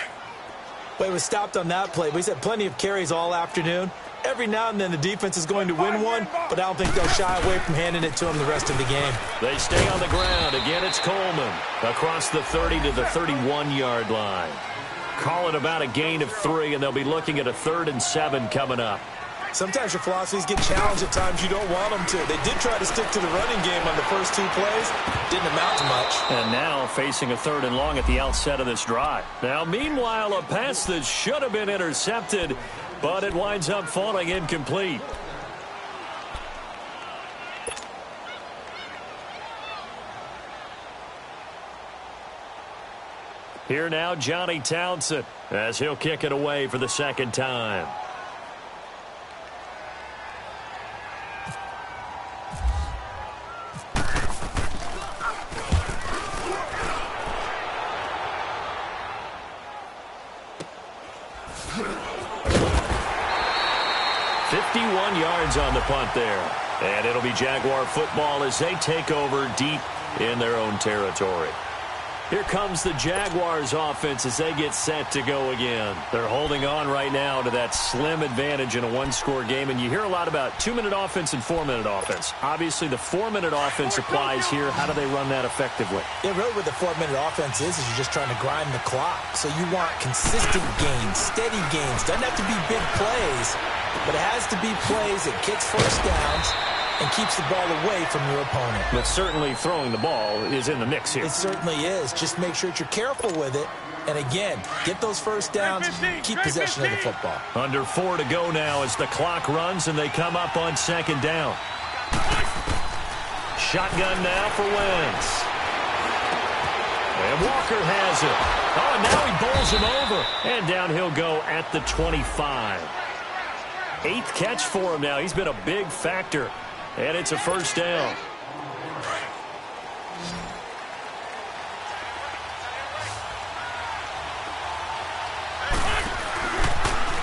Well, he was stopped on that play, but he's had plenty of carries all afternoon. Every now and then the defense is going to win one, but I don't think they'll shy away from handing it to him the rest of the game. They stay on the ground. Again, it's Coleman across the 30 to the 31-yard line. Call it about a gain of 3, and they'll be looking at a 3rd and 7 coming up. Sometimes your philosophies get challenged at times you don't want them to. They did try to stick to the running game on the first 2 plays. Didn't amount to much. And now facing a 3rd and long at the outset of this drive. Now, meanwhile, a pass that should have been intercepted, but it winds up falling incomplete. Here now, Johnny Townsend, as he'll kick it away for the 2nd time. yards on the punt there. And it'll be Jaguar football as they take over deep in their own territory. Here comes the Jaguars offense as they get set to go again. They're holding on right now to that slim advantage in a one-score game, and you hear a lot about 2-minute offense and 4-minute offense. Obviously, the 4-minute offense applies here. How do they run that effectively? Yeah, really what the 4-minute offense is you're just trying to grind the clock. So you want consistent gains, steady gains. Doesn't have to be big plays, but it has to be plays that gets first downs and keeps the ball away from your opponent. But certainly throwing the ball is in the mix here. It certainly is. Just make sure that you're careful with it. And again, get those first downs, keep possession of the football. Under 4 to go now as the clock runs and they come up on 2nd down. Shotgun now for Wentz. And Walker has it. Oh, and now he bowls him over. And down he'll go at the 25. 8th catch for him now. He's been a big factor. And it's a first down.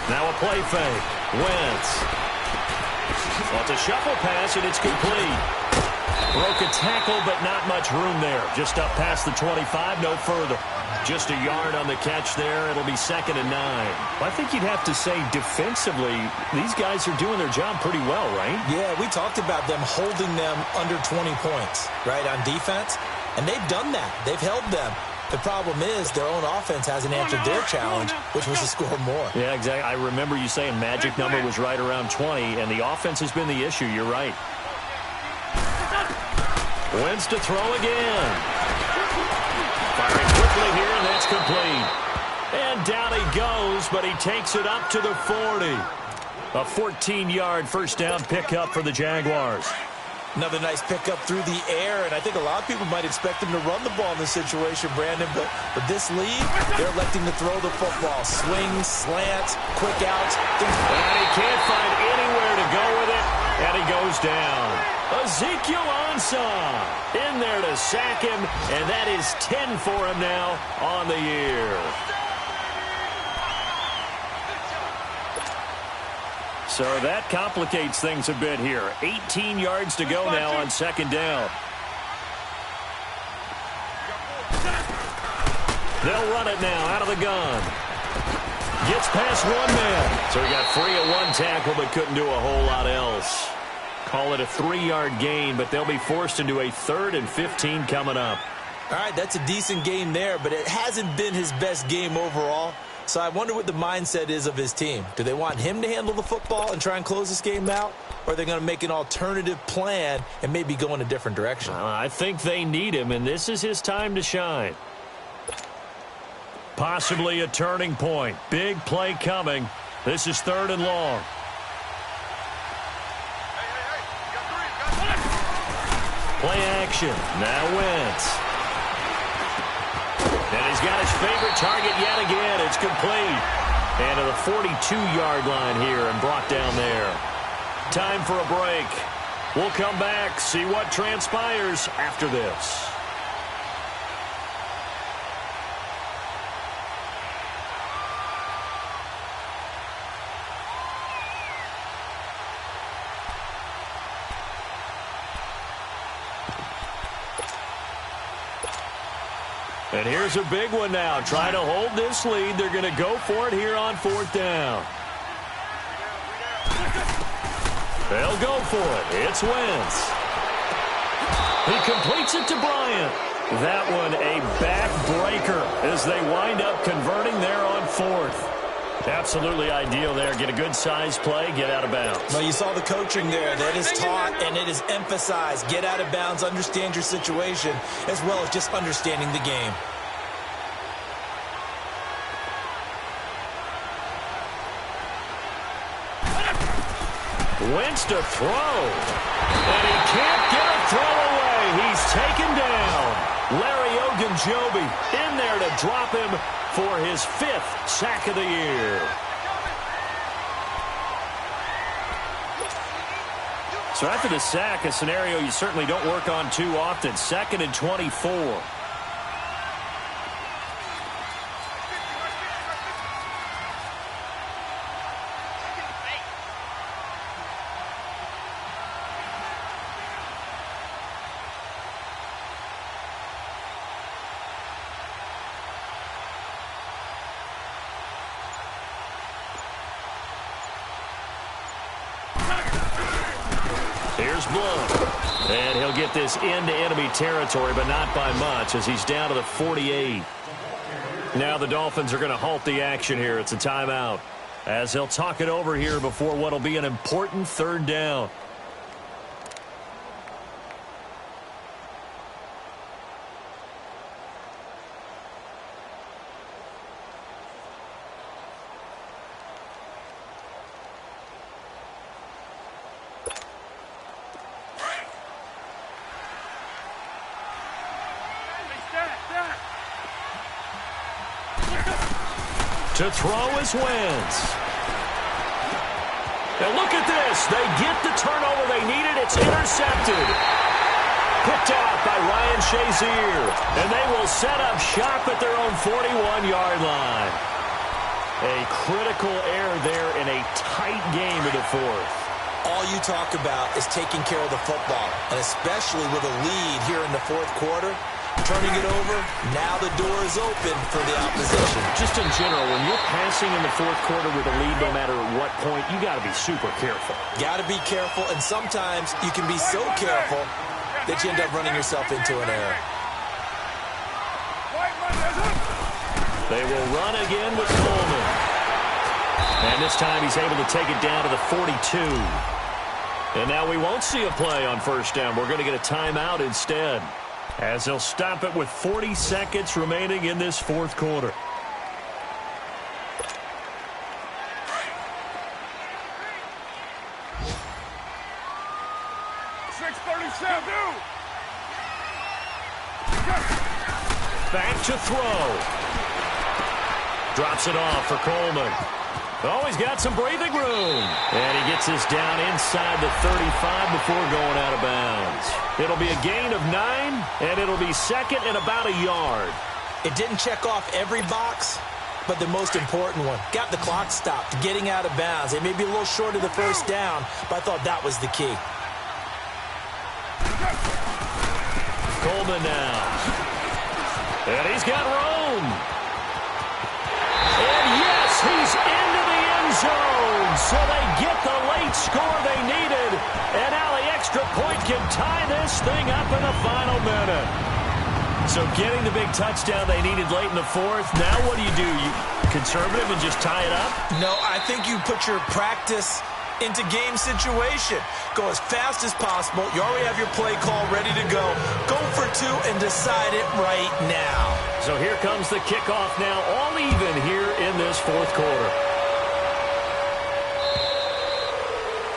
Now a play fake. Wentz. Well, it's a shuffle pass, and it's complete. Broke a tackle, but not much room there. Just up past the 25, no further. Just a yard on the catch there. It'll be 2nd and 9. I think you'd have to say defensively, these guys are doing their job pretty well, right? Yeah, we talked about them holding them under 20 points, right, on defense. And they've done that. They've held them. The problem is their own offense hasn't answered their challenge, which was to score more. Yeah, exactly. I remember you saying magic number was right around 20, and the offense has been the issue. You're right. Wentz to throw again. Firing quickly here, and that's complete. And down he goes, but he takes it up to the 40. A 14-yard first down pickup for the Jaguars. Another nice pickup through the air, and I think a lot of people might expect him to run the ball in this situation, Brandon, but with this lead, they're electing to throw the football. Swings, slants, quick outs. And he can't find anywhere to go with it, and he goes down. Ezekiel Ansah in there to sack him, and that is 10 for him now on the year. So that complicates things a bit here. 18 yards to go now on 2nd down. They'll run it now out of the gun. Gets past one man. So he got free of one tackle but couldn't do a whole lot else. Call it a 3-yard gain, but they'll be forced into a 3rd and 15 coming up. All right, that's a decent game there, but it hasn't been his best game overall. So I wonder what the mindset is of his team. Do they want him to handle the football and try and close this game out? Or are they going to make an alternative plan and maybe go in a different direction? I think they need him, and this is his time to shine. Possibly a turning point. Big play coming. This is 3rd and long. Play action. Now Wentz. And he's got his favorite target yet again. It's complete. And to the 42-yard line here and brought down there. Time for a break. We'll come back, see what transpires after this. And here's a big one now. Trying to hold this lead. They're going to go for it here on 4th down. They'll go for it. It's Wentz. He completes it to Bryant. That one a backbreaker as they wind up converting there on 4th. Absolutely ideal there. Get a good size play, get out of bounds. Well, you saw the coaching there. That is taught and it is emphasized. Get out of bounds, understand your situation, as well as just understanding the game. Wentz to throw. And he can't get a throw away. He's taken down. Larry Ogunjobi in there to drop him for his 5th sack of the year. So after the sack, a scenario you certainly don't work on too often. 2nd and 24. Here's Bloom. And he'll get this into enemy territory, but not by much as he's down to the 48. Now the Dolphins are going to halt the action here. It's a timeout as they'll talk it over here before what will be an important third down. To throw is Wentz. Now look at this. They get the turnover they needed. It's intercepted. Picked out by Ryan Shazier. And they will set up shop at their own 41-yard line. A critical error there in a tight game in the fourth. All you talk about is taking care of the football, and especially with a lead here in the fourth quarter. Turning it over, now the door is open for the opposition. Just in general, when you're passing in the fourth quarter with a lead, no matter what point, you got to be super careful. Got to be careful, and sometimes you can be so careful that you end up running yourself into an error. They will run again with Coleman. And this time he's able to take it down to the 42. And now we won't see a play on first down. We're going to get a timeout instead, as they'll stop it with 40 seconds remaining in this fourth quarter. Back to throw. Drops it off for Coleman. Oh, he's got some breathing room. And he gets this down inside the 35 before going out of bounds. It'll be a gain of 9, and it'll be second and about a yard. It didn't check off every box, but the most important one. Got the clock stopped, getting out of bounds. It may be a little short of the first down, but I thought that was the key. Coleman now. And he's got Rome. And yes, he's into the end zone. So they get the late score they needed. And now the extra point can tie this thing up in the final minute. So getting the big touchdown they needed late in the fourth. Now what do? You conservative and just tie it up? No, I think you put your practice into game situation. Go as fast as possible. You already have your play call ready to go. Go for 2 and decide it right now. So here comes the kickoff now, all even here in this fourth quarter.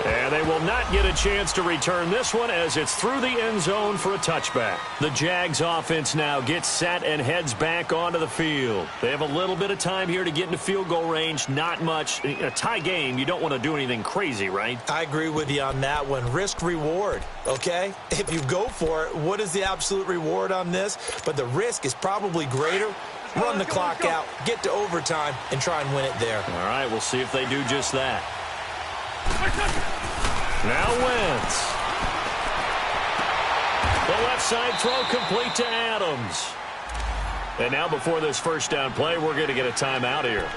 And they will not get a chance to return this one as it's through the end zone for a touchback. The Jags offense now gets set and heads back onto the field. They have a little bit of time here to get into field goal range. Not much. A tie game, you don't want to do anything crazy, right? I agree with you on that one. Risk reward, okay? If you go for it, what is the absolute reward on this? But the risk is probably greater. Run the clock out, get to overtime, and try and win it there. All right, we'll see if they do just that. Now Wentz. The left side throw complete to Adams. And now before this first down play, we're going to get a timeout here,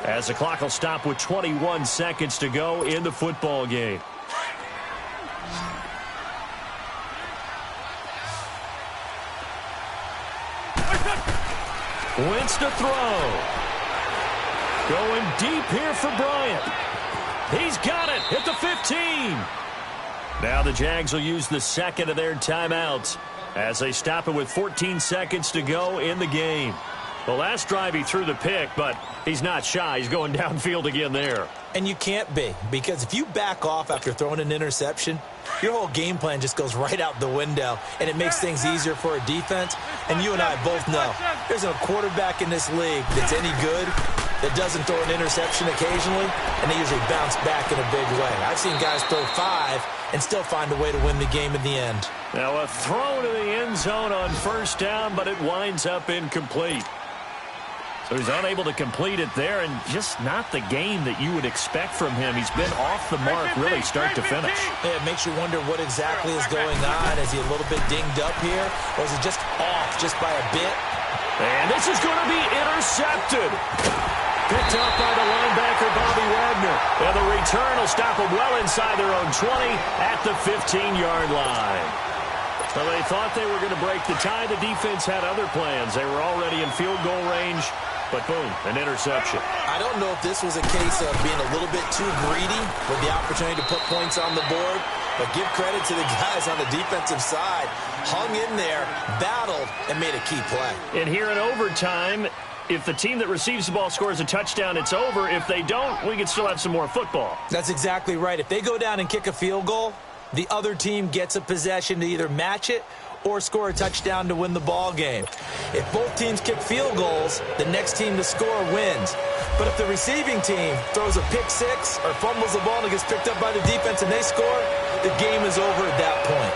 as the clock will stop with 21 seconds to go in the football game. Wentz to throw. Going deep here for Bryant. He's got it at the 15. Now the Jags will use the second of their timeouts as they stop it with 14 seconds to go in the game. The last drive he threw the pick, but he's not shy. He's going downfield again there. And you can't be, because if you back off after throwing an interception, your whole game plan just goes right out the window, and it makes things easier for a defense. And you and I both know there's no quarterback in this league that's any good that doesn't throw an interception occasionally, and they usually bounce back in a big way. I've seen guys throw 5 and still find a way to win the game in the end. Now a throw to the end zone on first down, but it winds up incomplete. So he's unable to complete it there, and just not the game that you would expect from him. He's been off the mark really start to finish. Yeah, it makes you wonder what exactly is going on. Is he a little bit dinged up here, or is it just off just by a bit? And this is going to be intercepted. Picked up by the linebacker, Bobby Wagner. And the return will stop them well inside their own 20 at the 15-yard line. Well, they thought they were going to break the tie. The defense had other plans. They were already in field goal range, but boom, an interception. I don't know if this was a case of being a little bit too greedy with the opportunity to put points on the board, but give credit to the guys on the defensive side. Hung in there, battled, and made a key play. And here in overtime, if the team that receives the ball scores a touchdown, it's over. If they don't, we can still have some more football. That's exactly right. If they go down and kick a field goal, the other team gets a possession to either match it or score a touchdown to win the ball game. If both teams kick field goals, the next team to score wins. But if the receiving team throws a pick six or fumbles the ball and it gets picked up by the defense and they score, the game is over at that point.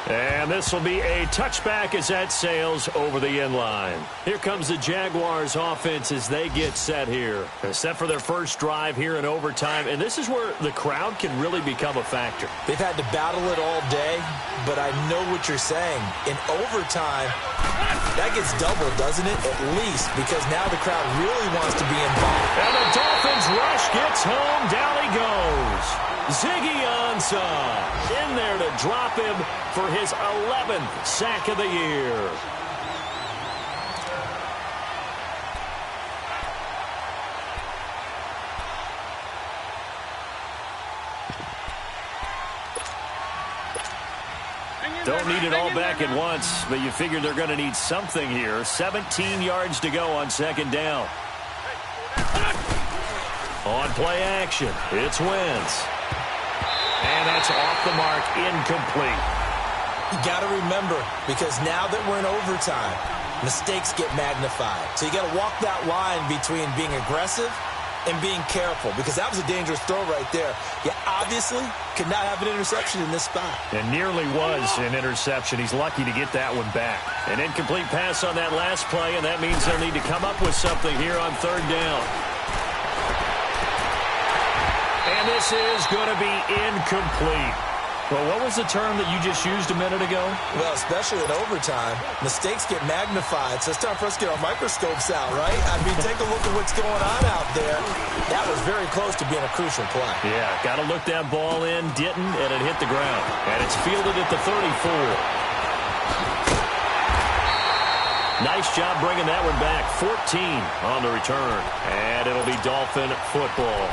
And this will be a touchback as that sails over the end line. Here comes the Jaguars offense as they get set here. They're set for their first drive here in overtime, and this is where the crowd can really become a factor. They've had to battle it all day, but I know what you're saying. In overtime, that gets doubled, doesn't it? At least, because now the crowd really wants to be involved. And the Dolphins rush gets home. Down he goes. Ziggy Ansah in there to drop him for his 11th sack of the year. Don't need it all back at once, but you figure they're going to need something here. 17 yards to go on second down. On play action, it's Wentz. And that's off the mark, incomplete. You got to remember, because now that we're in overtime, mistakes get magnified. So you got to walk that line between being aggressive and being careful, because that was a dangerous throw right there. You obviously could not have an interception in this spot. And nearly was an interception. He's lucky to get that one back. An incomplete pass on that last play, and that means they'll need to come up with something here on third down. And this is going to be incomplete. Well, what was the term that you just used a minute ago? Well, especially in overtime, mistakes get magnified. So it's time for us to get our microscopes out, right? I mean, take a look at what's going on out there. That was very close to being a crucial play. Yeah, got to look that ball in, didn't, and it hit the ground. And it's fielded at the 34. Nice job bringing that one back. 14 on the return. And it'll be Dolphin football.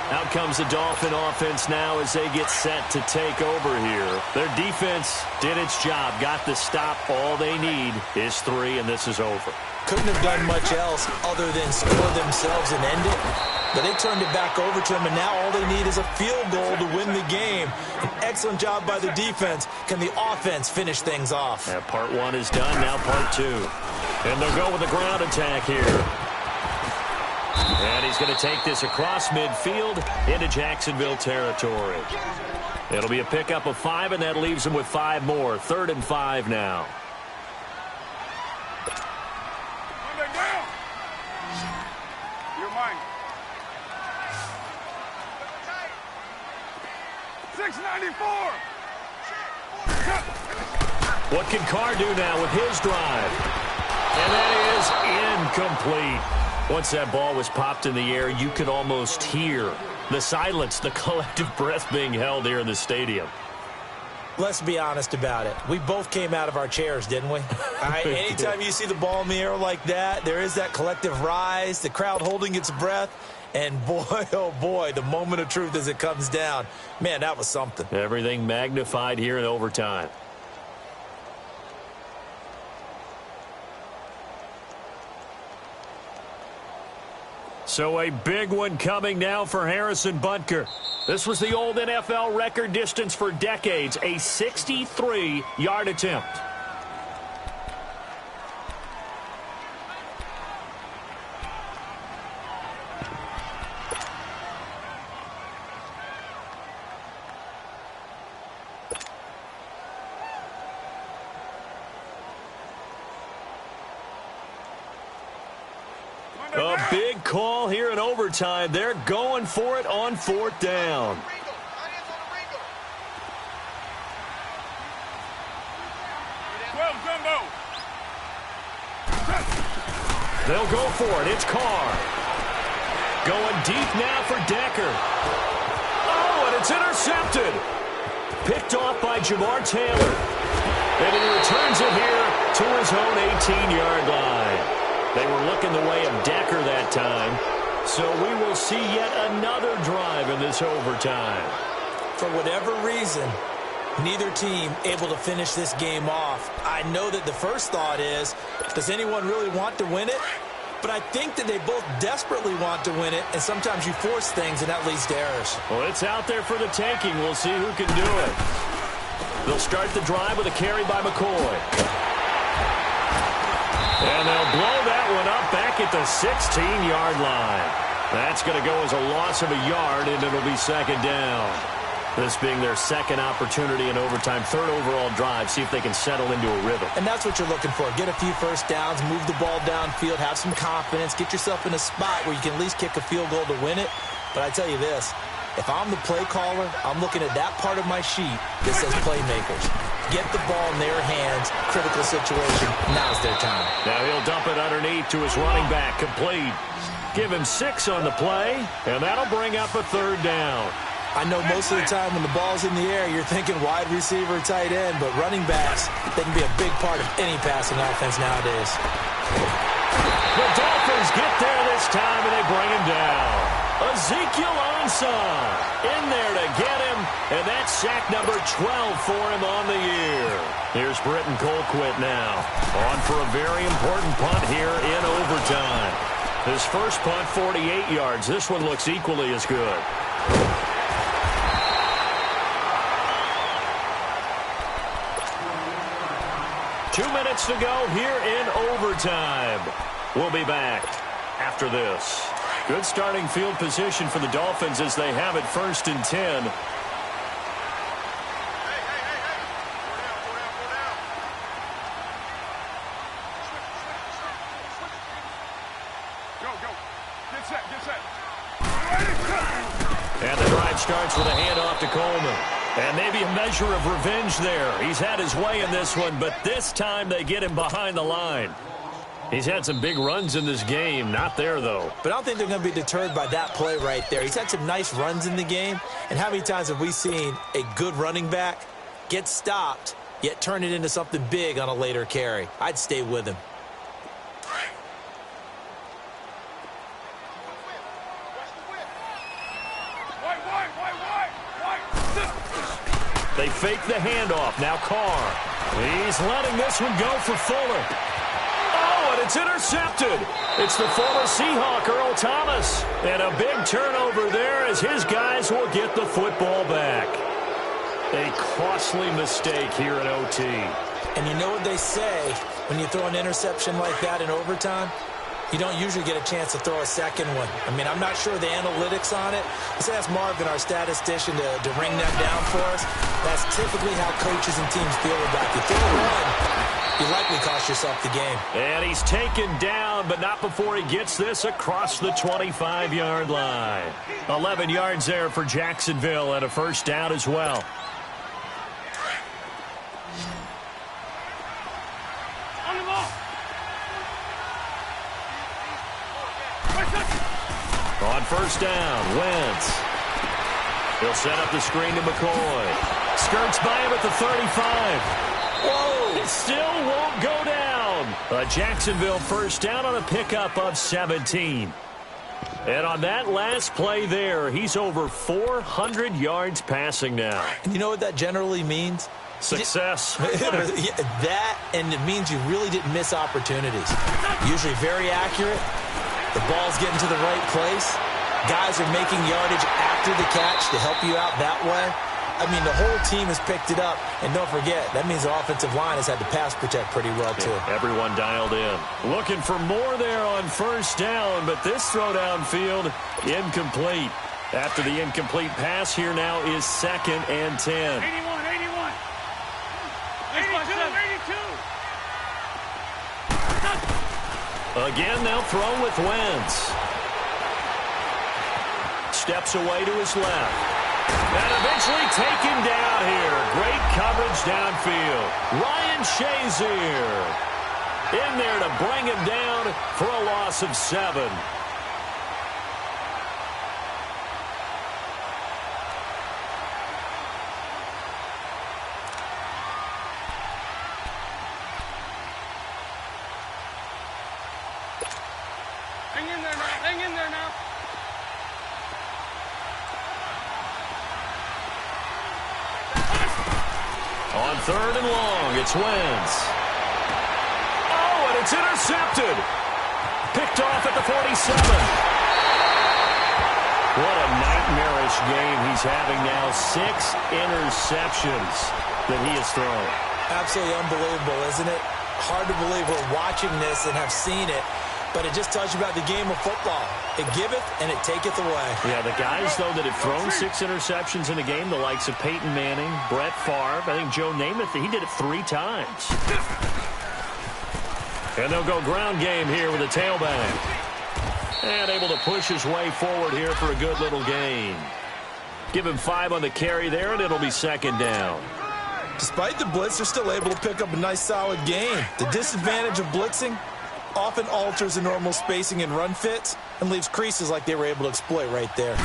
Out comes the Dolphin offense now as they get set to take over here. Their defense did its job, got the stop. All they need is 3, and this is over. Couldn't have done much else other than score themselves and end it. But they turned it back over to them, and now all they need is a field goal to win the game. An excellent job by the defense. Can the offense finish things off? Yeah, part 1 is done, now part 2. And they'll go with a ground attack here. And he's going to take this across midfield into Jacksonville territory. It'll be a pickup of 5, and that leaves him with 5 more. 3rd and 5 now. You're mine. 694. What can Carr do now with his drive? And that is incomplete. Once that ball was popped in the air, you could almost hear the silence, the collective breath being held here in the stadium. Let's be honest about it. We both came out of our chairs, didn't we? Anytime you see the ball in the air like that, there is that collective rise, the crowd holding its breath, and boy, oh boy, the moment of truth as it comes down. Man, that was something. Everything magnified here in overtime. So a big one coming now for Harrison Butker. This was the old NFL record distance for decades, a 63-yard attempt. A big call here in overtime. They're going for it on 4th down. They'll go for it. It's Carr. Going deep now for Decker. Oh, and it's intercepted. Picked off by Jamar Taylor. And he returns it here to his own 18-yard line. They were looking the way of Decker that time. So we will see yet another drive in this overtime. For whatever reason, neither team able to finish this game off. I know that the first thought is, does anyone really want to win it? But I think that they both desperately want to win it, and sometimes you force things, and that leads to errors. Well, it's out there for the taking. We'll see who can do it. They'll start the drive with a carry by McCoy. And they'll blow that one up back at the 16-yard line. That's going to go as a loss of a yard, and it'll be second down. This being their second opportunity in overtime, third overall drive, see if they can settle into a rhythm. And that's what you're looking for. Get a few first downs, move the ball downfield, have some confidence, get yourself in a spot where you can at least kick a field goal to win it. But I tell you this, if I'm the play caller, I'm looking at that part of my sheet that says playmakers. Get the ball in their hands, critical situation, now's their time. Now he'll dump it underneath to his running back, complete. Give him 6 on the play, and that'll bring up a third down. I know most of the time when the ball's in the air, you're thinking wide receiver, tight end, but running backs, they can be a big part of any passing offense nowadays. The Dolphins get there this time, and they bring him down. Ezekiel Ansah in there to get him, and that's sack number 12 for him on the year. Here's Britton Colquitt now, on for a very important punt here in overtime. His first punt, 48 yards. This one looks equally as good. 2 minutes to go here in overtime. We'll be back after this. Good starting field position for the Dolphins as they have it 1st and 10. And the drive starts with a handoff to Coleman. And maybe a measure of revenge there. He's had his way in this one, but this time they get him behind the line. He's had some big runs in this game. Not there, though. But I don't think they're going to be deterred by that play right there. He's had some nice runs in the game. And how many times have we seen a good running back get stopped, yet turn it into something big on a later carry? I'd stay with him. They fake the handoff. Now Carr. He's letting this one go for Fuller. Oh, and it's intercepted. It's the former Seahawk, Earl Thomas. And a big turnover there as his guys will get the football back. A costly mistake here at OT. And you know what they say when you throw an interception like that in overtime? You don't usually get a chance to throw a second one. I mean, I'm not sure the analytics on it. Let's ask Marvin, our statistician, to ring that down for us. That's typically how coaches and teams feel about you. Throw one, you likely cost yourself the game. And he's taken down, but not before he gets this across the 25-yard line. 11 yards there for Jacksonville and a first down as well. On first down, Wentz. He'll set up the screen to McCoy. Skirts by him at the 35. Whoa! It still won't go down. A Jacksonville first down on a pickup of 17. And on that last play there, he's over 400 yards passing now. And you know what that generally means? Success. That, and it means you really didn't miss opportunities. Usually very accurate. The ball's getting to the right place. Guys are making yardage after the catch to help you out that way. I mean, the whole team has picked it up. And don't forget, that means the offensive line has had to pass protect pretty well, too. Yeah, everyone dialed in. Looking for more there on first down, but this throw downfield, incomplete. After the incomplete pass, here now is 2nd and 10. 81, 81. 82, 82. Again, they'll throw with Wentz. Steps away to his left. And eventually taken down here. Great coverage downfield. Ryan Shazier. in there to bring him down for a loss of 7. Hang in there now. Hang in there now. On 3rd and long, it's Wentz. Oh, and it's intercepted. Picked off at the 47. What a nightmarish game he's having now. 6 interceptions that he has thrown. Absolutely unbelievable, isn't it? Hard to believe we're watching this and have seen it. But it just tells you about the game of football. It giveth and it taketh away. Yeah, the guys, though, that have thrown 6 interceptions in a game, the likes of Peyton Manning, Brett Favre, I think Joe Namath, he did it 3 times. And they'll go ground game here with a tailback. And able to push his way forward here for a good little gain. Give him 5 on the carry there, and it'll be 2nd down. Despite the blitz, they're still able to pick up a nice, solid gain. The disadvantage of blitzing often alters the normal spacing and run fits and leaves creases like they were able to exploit right there.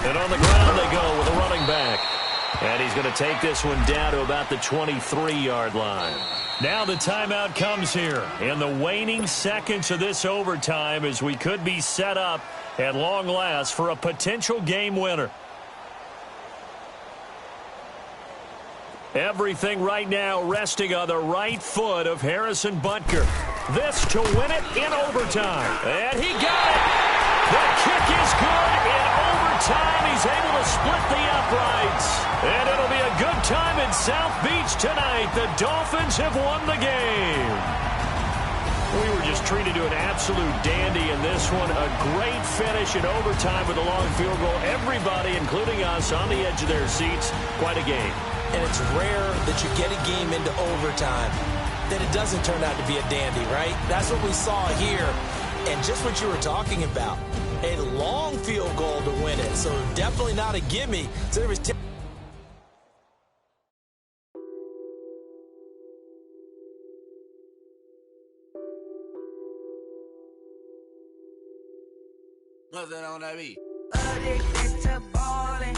And on the ground they go with a running back. And he's going to take this one down to about the 23-yard line. Now the timeout comes here in the waning seconds of this overtime as we could be set up at long last for a potential game winner. Everything right now resting on the right foot of Harrison Butker. This to win it in overtime. And he got it. The kick is good in overtime. He's able to split the uprights. And it'll be a good time in South Beach tonight. The Dolphins have won the game. We were just treated to an absolute dandy in this one. A great finish in overtime with a long field goal. Everybody, including us, on the edge of their seats. Quite a game. And it's rare that you get a game into overtime that it doesn't turn out to be a dandy, right? That's what we saw here. And just what you were talking about, a long field goal to win it. So definitely not a gimme. So there was What's that on that beat? Addicted to ballin'.